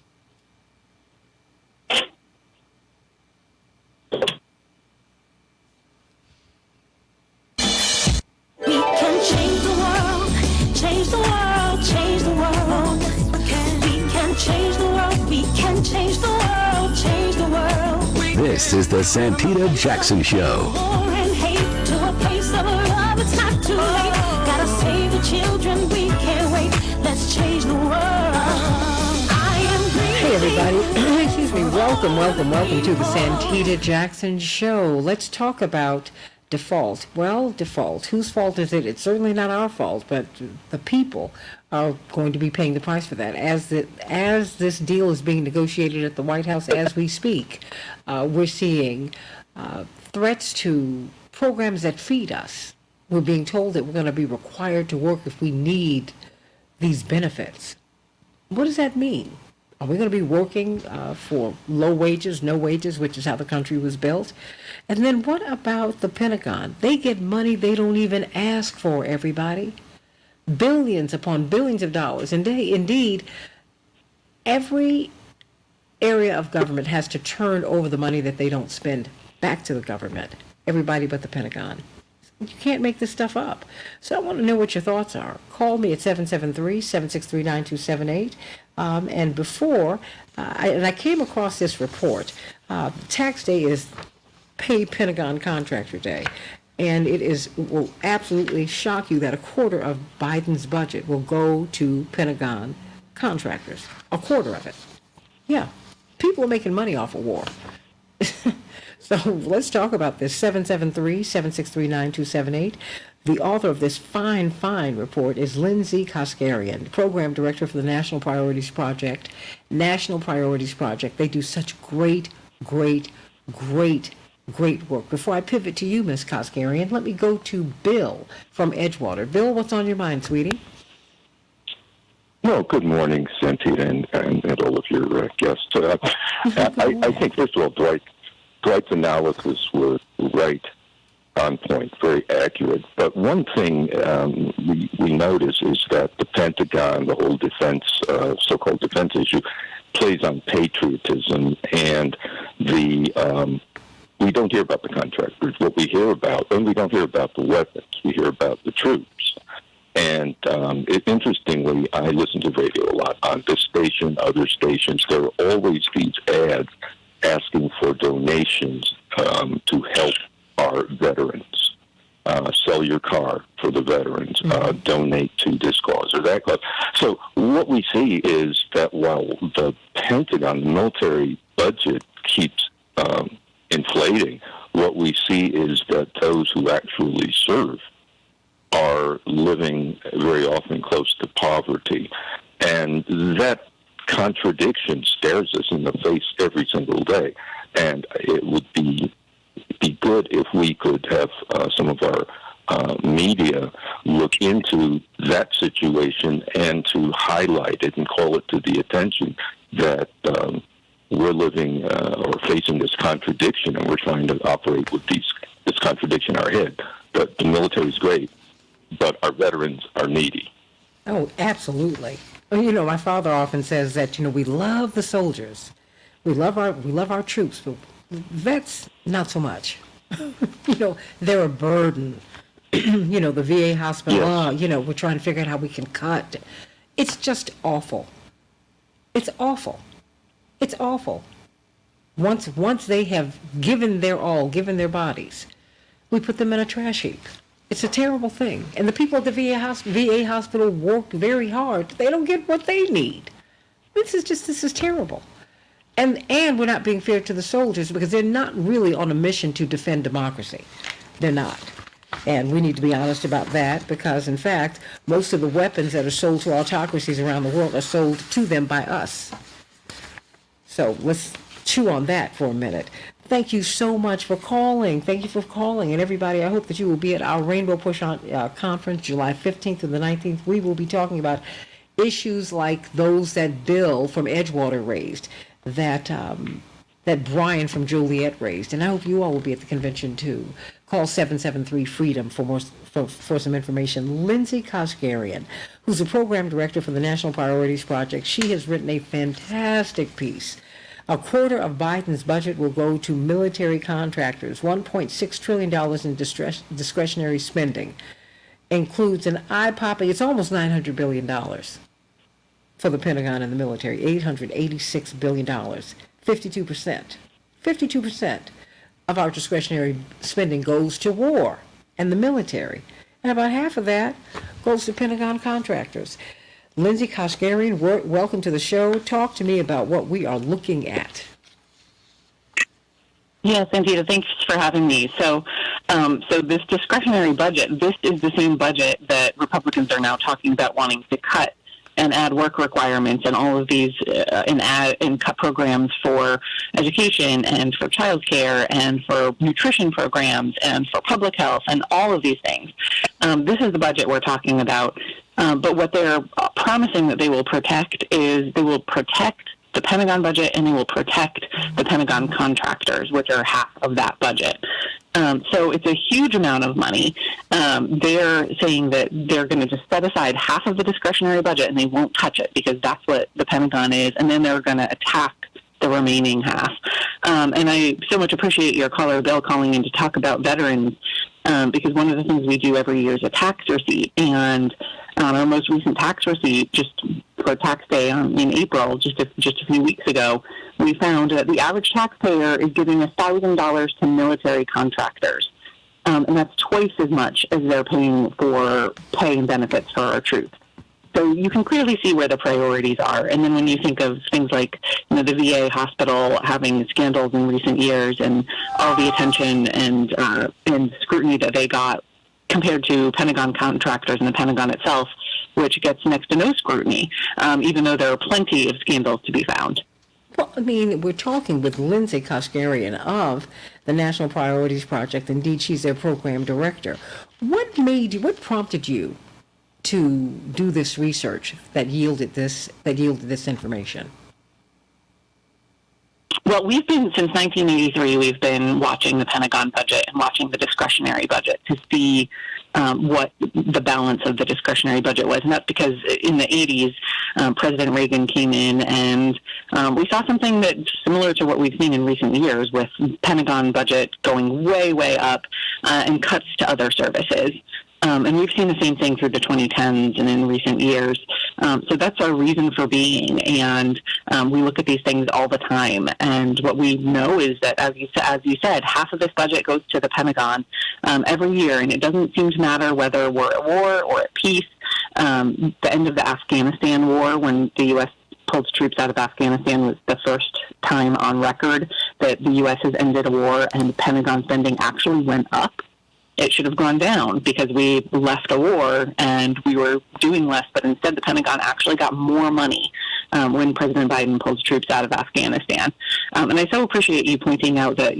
We can change the world, change the world, change the world. We can change the world, we can change the world, change the world. This is the Santita Jackson Show. War and hate to a place of love, it's not too late. Gotta save the children, we can't wait. Let's change the world. I am green. Hey, everybody. Excuse me. Welcome to the Santita Jackson Show. Let's talk about default. Well, default. Whose fault is it? It's certainly not our fault, but the people are going to be paying the price for that. As this deal is being negotiated at the White House as we speak, we're seeing threats to programs that feed us. We're being told that we're going to be required to work if we need these benefits. What does that mean? Are we going to be working for low wages, no wages, which is how the country was built? And then what about the Pentagon? They get money they don't even ask for, everybody. Billions upon billions of dollars. And indeed, every area of government has to turn over the money that they don't spend back to the government. Everybody but the Pentagon. You can't make this stuff up. So I want to know what your thoughts are. Call me at 773-763-9278. And before, I came across this report. Tax day is Pay Pentagon Contractor Day. And will absolutely shock you that a quarter of Biden's budget will go to Pentagon contractors. A quarter of it. Yeah. People are making money off of war. So let's talk about this. 773-763-9278. The author of this fine report is Lindsay Koskarian, Program Director for the National Priorities Project. They do such great work. Before I pivot to you, Ms. Koskarian, let me go to Bill from Edgewater. Bill, what's on your mind, sweetie? Well, good morning, Santita, and all of your guests. I think, first of all, Dwight's analysis was right on point, very accurate. But one thing we notice is that the Pentagon, the whole defense, so-called defense issue, plays on patriotism, and we don't hear about the contractors. What we hear about, and we don't hear about the weapons, we hear about the troops. And interestingly, I listen to radio a lot on this station, other stations. There are always these ads asking for donations to help our veterans. Sell your car for the veterans. Donate to this cause or that cause. So what we see is that while the Pentagon, the military budget keeps inflating, what we see is that those who actually serve are living very often close to poverty. And that contradiction stares us in the face every single day. And it would be good if we could have some of our media look into that situation and to highlight it and call it to the attention that we're living or facing this contradiction, and we're trying to operate with this contradiction in our head. But the military is great, but our veterans are needy. Oh, absolutely. You know, my father often says that, we love the soldiers. We love our troops, but vets, not so much. They're a burden. The VA hospital, yes. We're trying to figure out how we can cut. It's just awful. It's awful. It's awful. Once they have given their all, given their bodies, we put them in a trash heap. It's a terrible thing. And the people at the VA hospital work very hard. They don't get what they need. This is terrible. And we're not being fair to the soldiers because they're not really on a mission to defend democracy. They're not. And we need to be honest about that because, in fact, most of the weapons that are sold to autocracies around the world are sold to them by us. So let's chew on that for a minute. Thank you so much for calling. Thank you for calling. And everybody, I hope that you will be at our Rainbow Push On conference July 15th to the 19th. We will be talking about issues like those that Bill from Edgewater raised, that Brian from Joliet raised. And I hope you all will be at the convention too. Call 773-FREEDOM for some information. Lindsay Koskarian, who's the program director for the National Priorities Project, she has written a fantastic piece. A quarter of Biden's budget will go to military contractors. $1.6 trillion in discretionary spending includes an eye-popping, it's almost $900 billion for the Pentagon and the military, $886 billion, 52% of our discretionary spending goes to war and the military. And about half of that goes to Pentagon contractors. Lindsay Koskarian, welcome to the show. Talk to me about what we are looking at. Yeah, Santita, thanks for having me. So this discretionary budget, this is the same budget that Republicans are now talking about wanting to cut and add work requirements and all of these and cut programs for education and for childcare and for nutrition programs and for public health and all of these things. This is the budget we're talking about. But what they're promising that they will protect is they will protect the Pentagon budget and they will protect the Pentagon contractors, which are half of that budget. So it's a huge amount of money. They're saying that they're going to just set aside half of the discretionary budget and they won't touch it because that's what the Pentagon is, and then they're going to attack the remaining half. And I so much appreciate your caller, Bill, calling in to talk about veterans because one of the things we do every year is a tax receipt, and our most recent tax receipt, just for tax day in April, just a few weeks ago, we found that the average taxpayer is giving $1,000 to military contractors, and that's twice as much as they're paying for pay and benefits for our troops. So you can clearly see where the priorities are. And then when you think of things like the VA hospital having scandals in recent years and all the attention and scrutiny that they got compared to Pentagon contractors and the Pentagon itself, which gets next to no scrutiny, even though there are plenty of scandals to be found. Well, I mean, we're talking with Lindsay Koskarian of the National Priorities Project. Indeed, she's their program director. What prompted you to do this research that yielded this information? Well, since 1983, we've been watching the Pentagon budget and watching the discretionary budget to see what the balance of the discretionary budget was. And that's because in the 80s, President Reagan came in and we saw something that's similar to what we've seen in recent years with Pentagon budget going way, way up and cuts to other services. And we've seen the same thing through the 2010s and in recent years. So that's our reason for being. And we look at these things all the time. And what we know is that, as you said, half of this budget goes to the Pentagon every year. And it doesn't seem to matter whether we're at war or at peace. The end of the Afghanistan war, when the U.S. pulled troops out of Afghanistan, was the first time on record that the U.S. has ended a war and Pentagon spending actually went up. It should have gone down because we left a war and we were doing less, but instead the Pentagon actually got more money when President Biden pulled troops out of Afghanistan. And I so appreciate you pointing out that,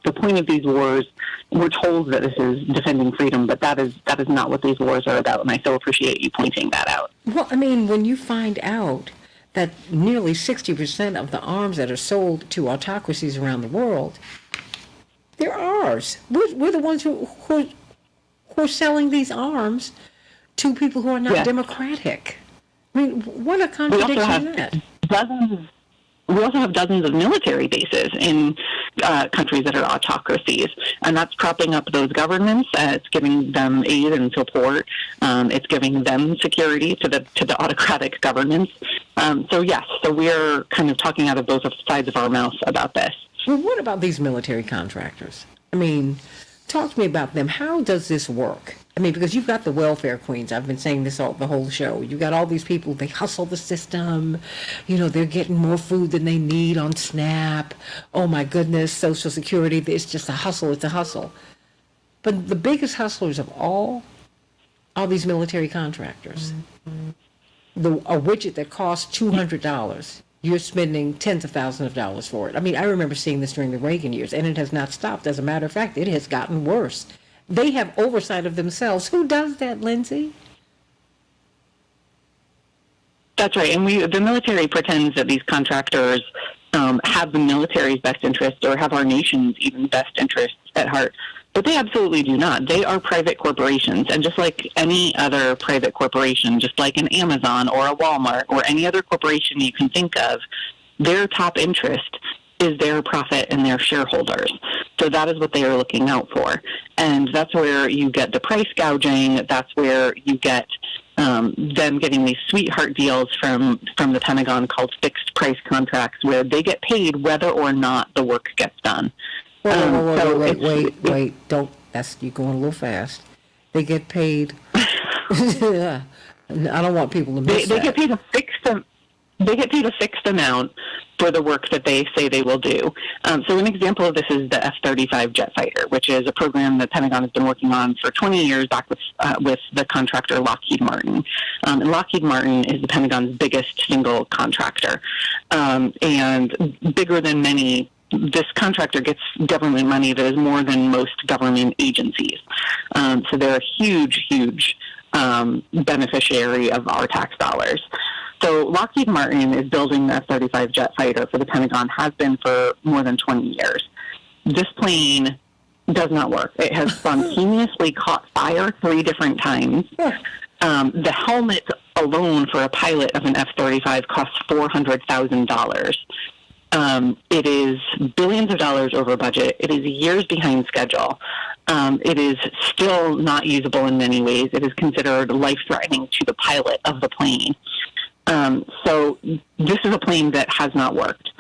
the point of these wars, we're told that this is defending freedom, but that is not what these wars are about, and I so appreciate you pointing that out. Well, I mean, when you find out that nearly 60% of the arms that are sold to autocracies around the world, they're ours. We're the ones who are selling these arms to people who are not democratic. I mean, what a contradiction is that? We also have dozens of military bases in countries that are autocracies, and that's propping up those governments. It's giving them aid and support. It's giving them security to the autocratic governments. So we're kind of talking out of both sides of our mouths about this. Well, what about these military contractors? I mean, talk to me about them. How does this work? I mean, because you've got the welfare queens. I've been saying this the whole show. You got all these people, they hustle the system. You know, they're getting more food than they need on SNAP. Oh my goodness, Social Security, it's just a hustle, it's a hustle. But the biggest hustlers of all are these military contractors. A widget that costs $200, you're spending tens of thousands of dollars for it. I mean, I remember seeing this during the Reagan years, and it has not stopped. As a matter of fact, it has gotten worse. They have oversight of themselves. Who does that, Lindsay? That's right. And the military pretends that these contractors have the military's best interest or have our nation's even best interests at heart. But they absolutely do not. They are private corporations. And just like any other private corporation, just like an Amazon or a Walmart or any other corporation you can think of, their top interest is their profit and their shareholders. So that is what they are looking out for. And that's where you get the price gouging. That's where you get them getting these sweetheart deals from the Pentagon called fixed price contracts, where they get paid whether or not the work gets done. Wait, don't, you're going a little fast. They get paid. I don't want people to miss they that. get paid a fixed amount for the work that they say they will do. So an example of this is the F-35 jet fighter, which is a program that Pentagon has been working on for 20 years back with the contractor Lockheed Martin. And Lockheed Martin is the Pentagon's biggest single contractor, and bigger than many. This contractor gets government money that is more than most government agencies. So they're a huge beneficiary of our tax dollars. So Lockheed Martin is building the F-35 jet fighter for the Pentagon, has been for more than 20 years. This plane does not work. It has spontaneously caught fire 3 different times. The helmet alone for a pilot of an F-35 costs $400,000. It is billions of dollars over budget. It is years behind schedule. It is still not usable in many ways. It is considered life-threatening to the pilot of the plane. So this is a plane that has not worked.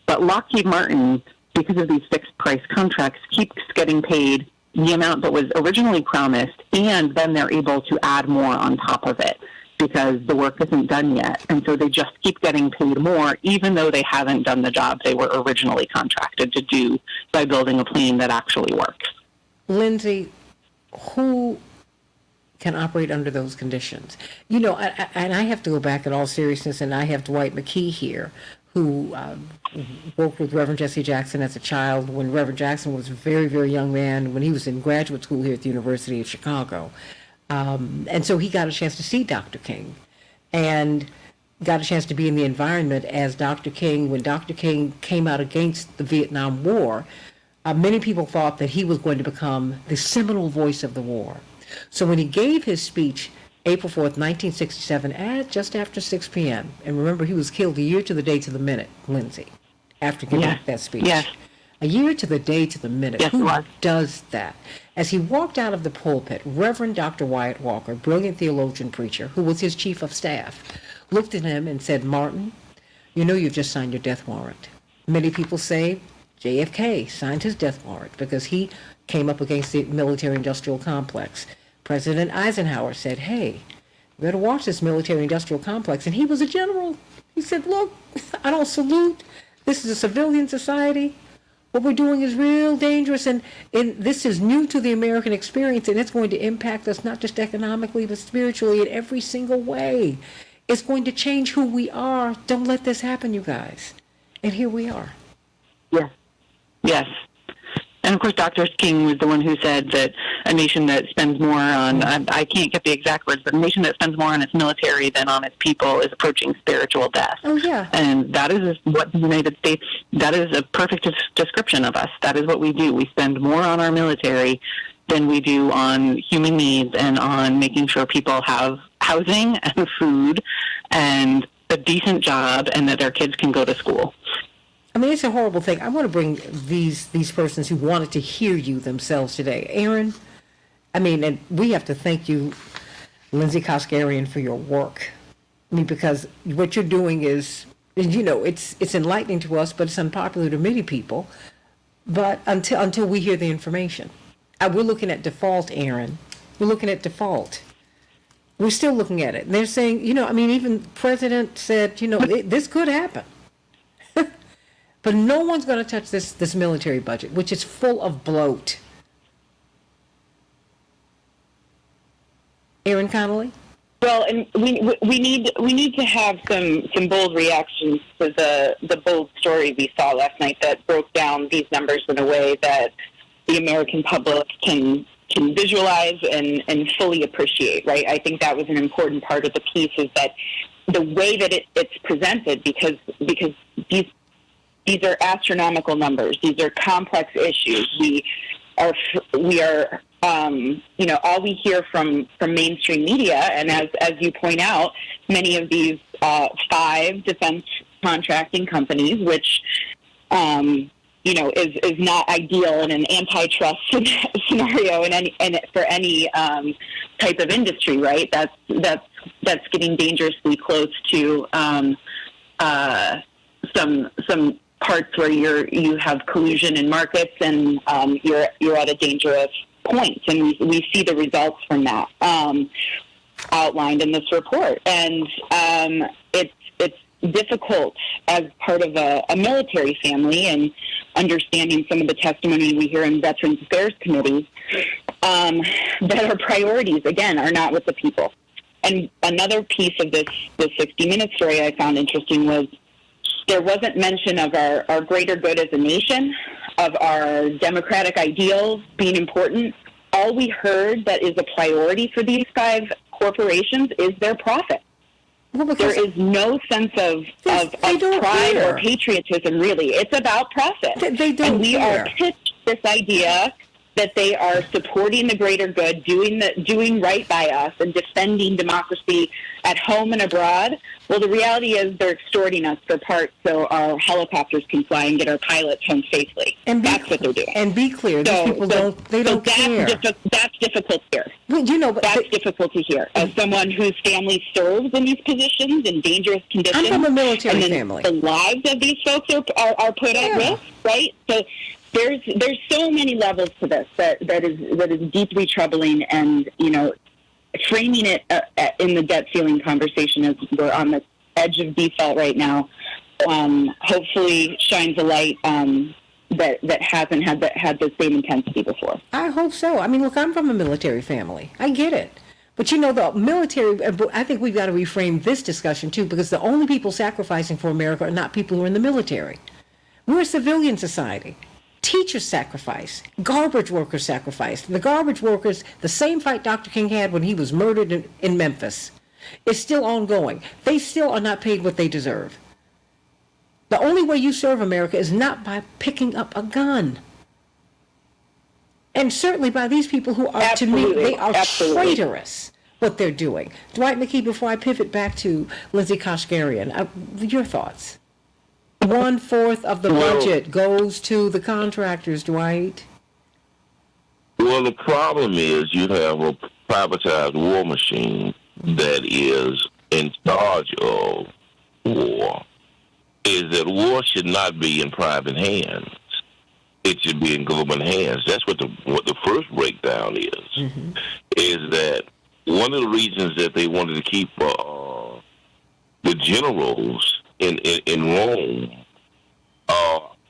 But Lockheed Martin, because of these fixed-price contracts, keeps getting paid the amount that was originally promised, and then they're able to add more on top of it, because the work isn't done yet. And so they just keep getting paid more, even though they haven't done the job they were originally contracted to do by building a plane that actually works. Lindsay, who can operate under those conditions? You know, and I have to go back in all seriousness, and I have Dwight McKee here, who worked with Reverend Jesse Jackson as a child when Reverend Jackson was a very, very young man, when he was in graduate school here at the University of Chicago. And so he got a chance to see Dr. King and got a chance to be in the environment as Dr. King. When Dr. King came out against the Vietnam War, many people thought that he was going to become the seminal voice of the war. So when he gave his speech April 4th, 1967, at just after 6 p.m., and remember, he was killed a year to the day to the minute, Lindsay, after giving that speech. Yes. A year to the day to the minute. Yes, Who does that? As he walked out of the pulpit, Reverend Dr. Wyatt Walker, brilliant theologian preacher, who was his chief of staff, looked at him and said, "Martin, you know you've just signed your death warrant." Many people say JFK signed his death warrant because he came up against the military-industrial complex. President Eisenhower said, "Hey, you better watch this military-industrial complex." And he was a general. He said, "Look, I don't salute. This is a civilian society. What we're doing is real dangerous, and this is new to the American experience, and it's going to impact us not just economically, but spiritually in every single way. It's going to change who we are. Don't let this happen, you guys." And here we are. Yes. And of course, Dr. King was the one who said that a nation that spends more on, I can't get the exact words, but a nation that spends more on its military than on its people is approaching spiritual death. Oh, yeah. And that is what the United States, that is a perfect description of us. That is what we do. We spend more on our military than we do on human needs and on making sure people have housing and food and a decent job and that their kids can go to school. I mean, it's a horrible thing. I want to bring these persons who wanted to hear you themselves today. Aaron, I mean, and we have to thank you, Lindsay Koskarian, for your work. I mean, because what you're doing is, you know, it's enlightening to us, but it's unpopular to many people. But until we hear the information. We're looking at default, Aaron, We're looking at default. We're still looking at it. They're saying, even President said, this could happen. But no one's going to touch this military budget, which is full of bloat. Aaron Connolly? Well, and we need to have some bold reactions to the bold story we saw last night that broke down these numbers in a way that the American public can visualize and fully appreciate, right? I think that was an important part of the piece, is that the way that it's presented, because these are astronomical numbers. These are complex issues. We are all we hear from mainstream media, and as you point out, many of these 5 defense contracting companies, which is not ideal in an antitrust scenario for any type of industry, right? That's getting dangerously close to some parts where you have collusion in markets, and you're at a dangerous point, and we see the results from that outlined in this report, and it's difficult as part of a military family, and understanding some of the testimony we hear in Veterans Affairs Committees, that our priorities, again, are not with the people. And another piece of this 60-minute story I found interesting was there wasn't mention of our greater good as a nation, of our democratic ideals being important. All we heard that is a priority for these 5 corporations is their profit. Well, there is no sense of pride or patriotism, really. It's about profit. They don't and we care. are pitched this idea that they are supporting the greater good, doing right by us, and defending democracy at home and abroad. Well, the reality is they're extorting us for parts so our helicopters can fly and get our pilots home safely. And that's what they're doing. And be clear, these people don't care. That's difficult here. Well, that's difficult to hear. As someone whose family serves in these positions in dangerous conditions, I'm from a military and then family. The lives of these folks are put at risk, right? So there's so many levels to this that is deeply troubling, and framing it in the debt ceiling conversation as we're on the edge of default right now, hopefully shines a light that hasn't had the same intensity before. I hope so. I mean, look, I'm from a military family. I get it. But the military, I think we've got to reframe this discussion too, because the only people sacrificing for America are not people who are in the military. We're a civilian society. Teachers sacrifice. Garbage workers sacrifice. The garbage workers, the same fight Dr. King had when he was murdered in Memphis, is still ongoing. They still are not paid what they deserve. The only way you serve America is not by picking up a gun. And certainly by these people who are, to me, they are traitorous, what they're doing. Dwight McKee, before I pivot back to Lindsay Kashgarian, your thoughts? 1/4 of the budget goes to the contractors, Dwight. Well, the problem is you have a privatized war machine that is in charge of war. Is that war should not be in private hands. It should be in government hands. That's what the first breakdown is. Mm-hmm. Is that one of the reasons that they wanted to keep the generals in Rome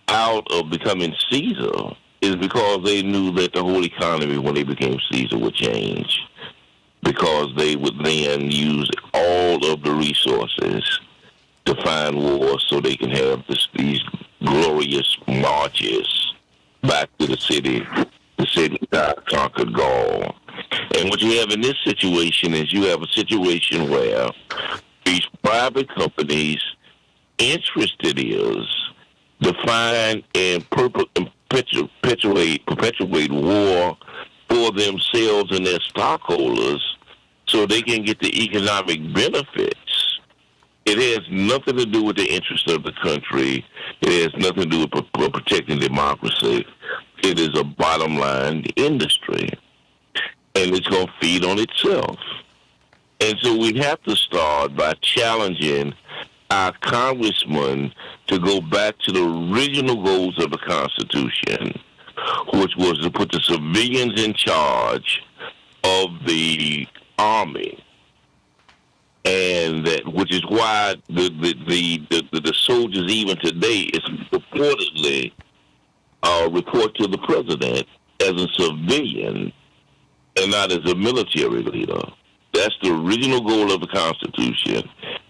out of becoming Caesar is because they knew that the whole economy, when they became Caesar, would change, because they would then use all of the resources to find wars so they can have these glorious marches back to the city that conquered Gaul. And what you have in this situation is you have a situation where these private companies' interested is to find and perpetuate war for themselves and their stockholders so they can get the economic benefits. It has nothing to do with the interests of the country. It has nothing to do with protecting democracy. It is a bottom line industry, and it's going to feed on itself. And so we have to start by challenging our congressmen to go back to the original goals of the Constitution, which was to put the civilians in charge of of the Army, and that, which is why the soldiers even today is purportedly report to the president as a civilian and not as a military leader. That's the original goal of the Constitution,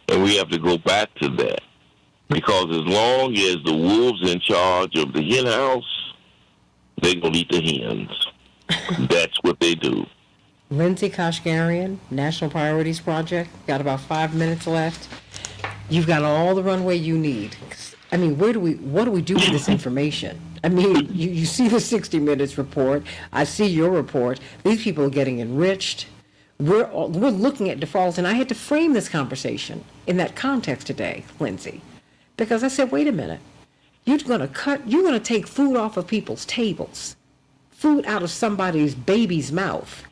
and we have to go back to that. Because as long as the wolves in charge of the hen house, they're going to eat the hens. That's what they do. Lindsay Kashgarian, National Priorities Project. Got about 5 minutes left. You've got all the runway you need. I mean, what do we do with this information? I mean, you see the 60 Minutes report. I see your report. These people are getting enriched. We're looking at defaults, and I had to frame this conversation in that context today, Lindsay, because I said, wait a minute. You're going to take food off of people's tables, food out of somebody's baby's mouth.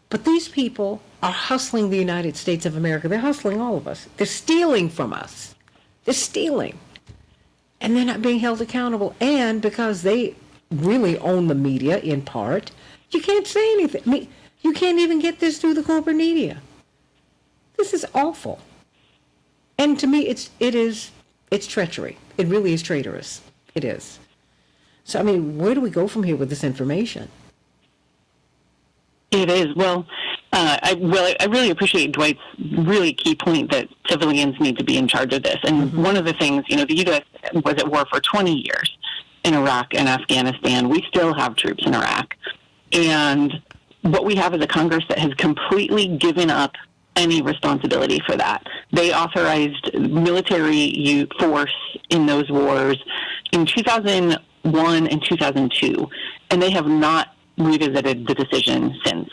But these people are hustling the United States of America. They're hustling all of us. They're stealing from us. They're stealing. And they're not being held accountable. And because they really own the media in part, you can't say anything. I mean, you can't even get this through the corporate media. This is awful. And to me, it's treachery. It really is traitorous. It is. So, I mean, where do we go from here with this information? It is. Well, I really appreciate Dwight's really key point that civilians need to be in charge of this. And one of the things, the U.S. was at war for 20 years in Iraq and Afghanistan. We still have troops in Iraq. And what we have is a Congress that has completely given up any responsibility for that. They authorized military force in those wars in 2001 and 2002, and they have not revisited the decision since.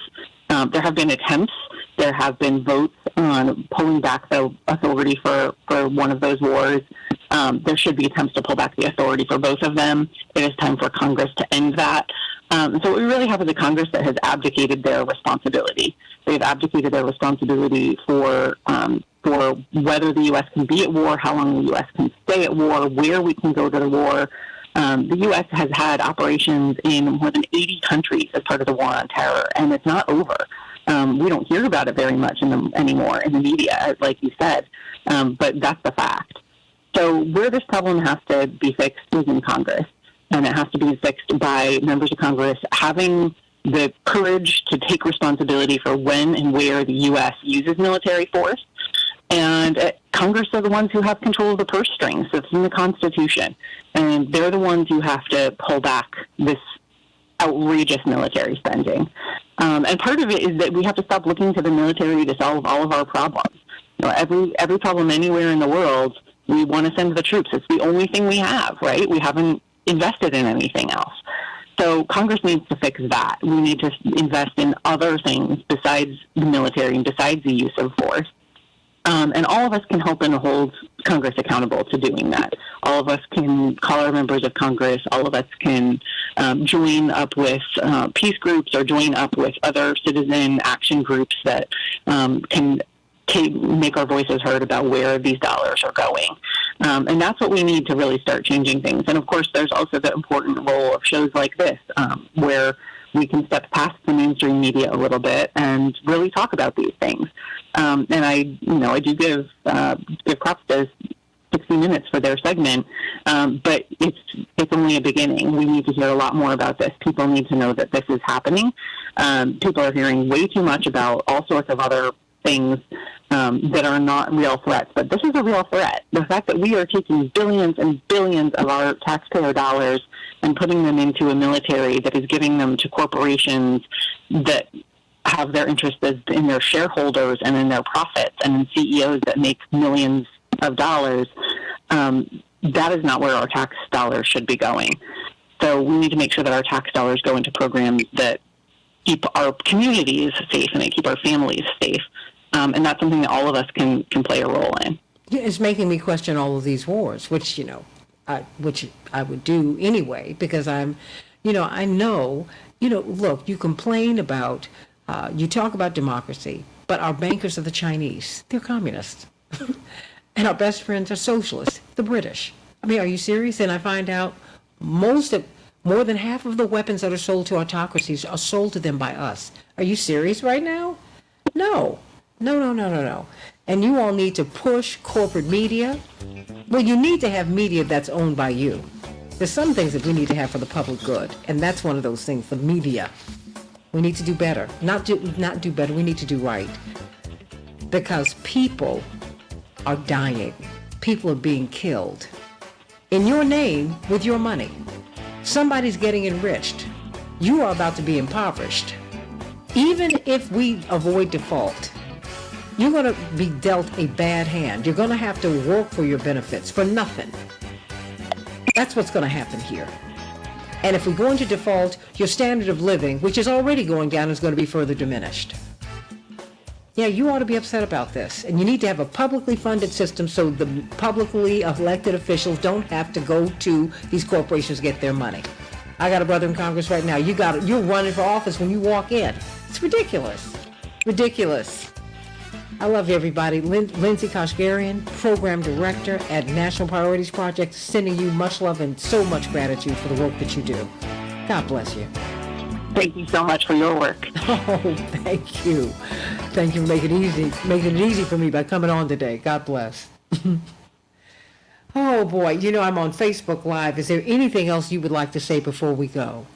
There have been attempts. There have been votes on pulling back the authority for one of those wars. There should be attempts to pull back the authority for both of them. It is time for Congress to end that. So what we really have is a Congress that has abdicated their responsibility. They've abdicated their responsibility for whether the U.S. can be at war, how long the U.S. can stay at war, where we can go to the war. The U.S. has had operations in more than 80 countries as part of the war on terror, and it's not over. We don't hear about it very much anymore in the media, like you said, but that's the fact. So where this problem has to be fixed is in Congress, and it has to be fixed by members of Congress having the courage to take responsibility for when and where the U.S. uses military force. And Congress are the ones who have control of the purse strings. It's in the Constitution. And they're the ones who have to pull back this outrageous military spending. And part of it is that we have to stop looking to the military to solve all of our problems. Every problem anywhere in the world, we want to send the troops. It's the only thing we have, right? We haven't invested in anything else. So Congress needs to fix that. We need to invest in other things besides the military and besides the use of force. And all of us can help and hold Congress accountable to doing that. All of us can call our members of Congress. All of us can join up with peace groups or join up with other citizen action groups that can make our voices heard about where these dollars are going. And that's what we need to really start changing things. And, of course, there's also the important role of shows like this where we can step past the mainstream media a little bit and really talk about these things. And I do give props to 60 Minutes for their segment, but it's only a beginning. We need to hear a lot more about this. People need to know that this is happening. People are hearing way too much about all sorts of other things that are not real threats, but this is a real threat. The fact that we are taking billions and billions of our taxpayer dollars and putting them into a military that is giving them to corporations that have their interests in their shareholders and in their profits and in CEOs that make millions of dollars, that is not where our tax dollars should be going. So we need to make sure that our tax dollars go into programs that keep our communities safe and that keep our families safe. And that's something that all of us can play a role in. It's making me question all of these wars, which I would do anyway, because I know, look, you complain about, you talk about democracy, but our bankers are the Chinese. They're communists. And our best friends are socialists, the British. I mean, are you serious? And I find out most of More than half of the weapons that are sold to autocracies are sold to them by us. Are you serious right now? No. No. And you all need to push corporate media. Well, you need to have media that's owned by you. There's some things that we need to have for the public good, and that's one of those things, the media. We need to do better. Not do better, we need to do right. Because people are dying. People are being killed. In your name, with your money. Somebody's getting enriched. You are about to be impoverished. Even if we avoid default, you're going to be dealt a bad hand. You're going to have to work for your benefits for nothing. That's what's going to happen here. And if we go into default, your standard of living, which is already going down, is going to be further diminished. Yeah, you ought to be upset about this. And you need to have a publicly funded system so the publicly elected officials don't have to go to these corporations to get their money. I got a brother in Congress right now. You're running for office when you walk in. It's ridiculous. Ridiculous. I love everybody. Lindsay Kashgarian, Program Director at National Priorities Project, sending you much love and so much gratitude for the work that you do. God bless you. Thank you so much for your work. Oh, thank you. Thank you for making it easy for me by coming on today. God bless. Oh, boy. You know, I'm on Facebook Live. Is there anything else you would like to say before we go?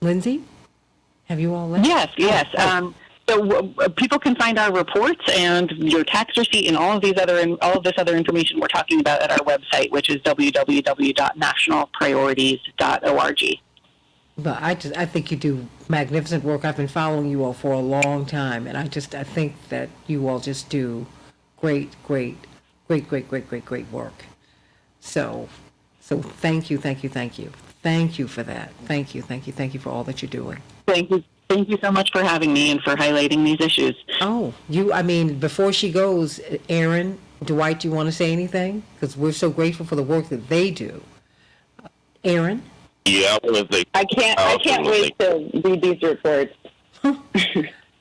Lindsay? Have you all left? Yes. So people can find our reports and your tax receipt and all of this other information we're talking about at our website, which is www.nationalpriorities.org. But I think you do magnificent work. I've been following you all for a long time, and I think that you all just do great work. So thank you. Thank you for that. Thank you for all that you're doing. Thank you so much for having me and for highlighting these issues. Oh, before she goes, Aaron, Dwight, do you want to say anything? Because we're so grateful for the work that they do. Aaron? Yeah, I want to thank. I can't wait to read these reports.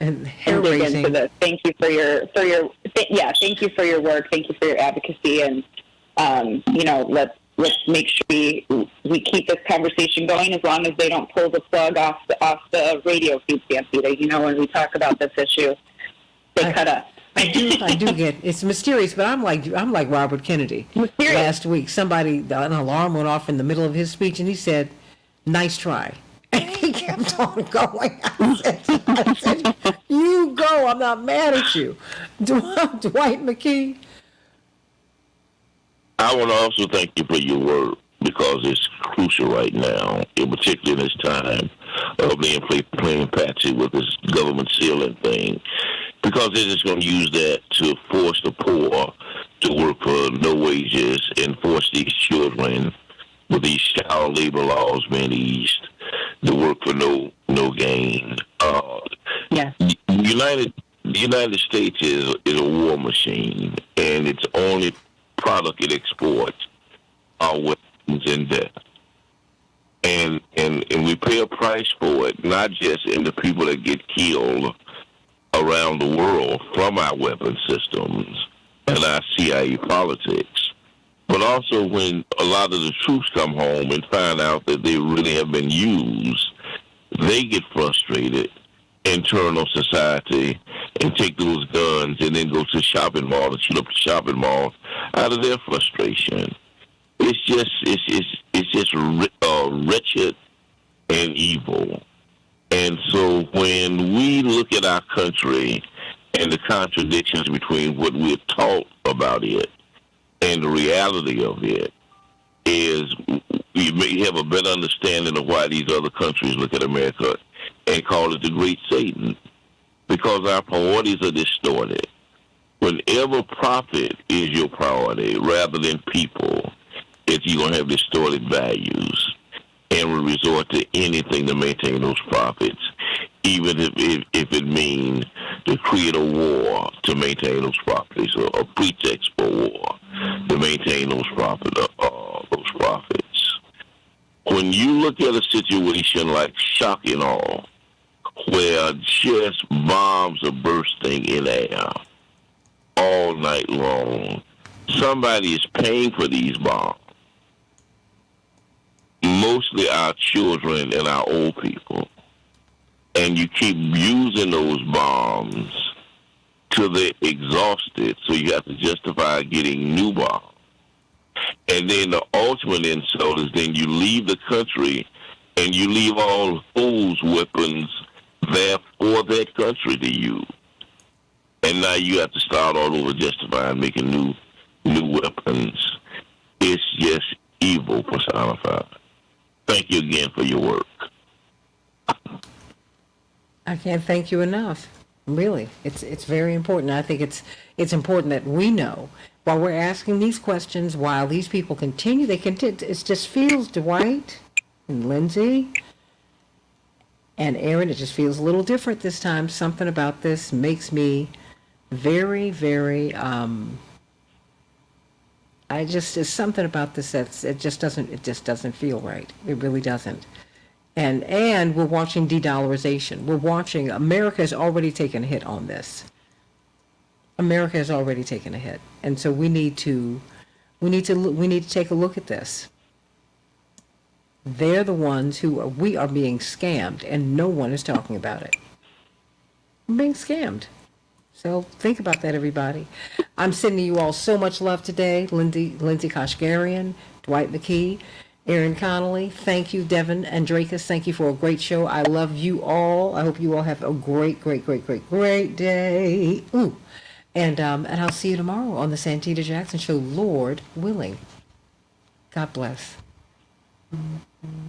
And hair-raising. Thank you for your thank you for your work. Thank you for your advocacy, and let's make sure we keep this conversation going as long as they don't pull the plug off the radio feed, Santita. You know, when we talk about this issue, they cut us. I do get it's mysterious, but I'm like Robert Kennedy. Mysterious. Last week, an alarm went off in the middle of his speech, and he said, "Nice try." And he kept on going. I said, "You go. I'm not mad at you." Dwight McKee. I want to also thank you for your work because it's crucial right now, particularly in this time of being playing patsy with this government ceiling thing, because they're just going to use that to force the poor to work for no wages and force these children with these child labor laws being eased to work for no gain. Yes. The United States is a war machine, and its only product it exports are weapons and death. And we pay a price for it, not just in the people that get killed around the world from our weapon systems and our CIA politics, but also when a lot of the troops come home and find out that they really have been used, they get frustrated and turn on society and take those guns and then go to the shopping mall and shoot up the shopping mall out of their frustration. It's just wretched and evil. And so when we look at our country and the contradictions between what we're taught about it and the reality of it, is we may have a better understanding of why these other countries look at America and call it the Great Satan, because our priorities are distorted. Whenever profit is your priority rather than people, you're going to have distorted values and will resort to anything to maintain those profits, even if it means to create a war to maintain those profits, or a pretext for war to maintain those profits. When you look at a situation like shock and awe, where just bombs are bursting in air all night long, somebody is paying for these bombs. mostly our children and our old people. And you keep using those bombs till they're exhausted, so you have to justify getting new bombs. And then the ultimate insult is then you leave the country and you leave all those weapons there for that country to use. And now you have to start all over justifying making new weapons. It's just evil personified. Thank you again for your work. I can't thank you enough. Really, it's very important. I think it's important that we know while we're asking these questions, while these people continue, it just feels, Dwight and Lindsay and Aaron, it just feels a little different this time. Something about this makes me very, very, there's something about this it just doesn't feel right. It really doesn't. And we're watching de-dollarization. We're watching, America has already taken a hit on this. America has already taken a hit. And so we need to take a look at this. They're the ones we are being scammed, and no one is talking about it. We're being scammed. So think about that, everybody. I'm sending you all so much love today. Lindsay Kashgarian, Dwight McKee, Aaron Connolly, thank you. Devin and Drakus, thank you for a great show. I love you all. I hope you all have a great day. Ooh. And I'll see you tomorrow on the Santita Jackson Show, Lord willing. God bless. Mm-hmm.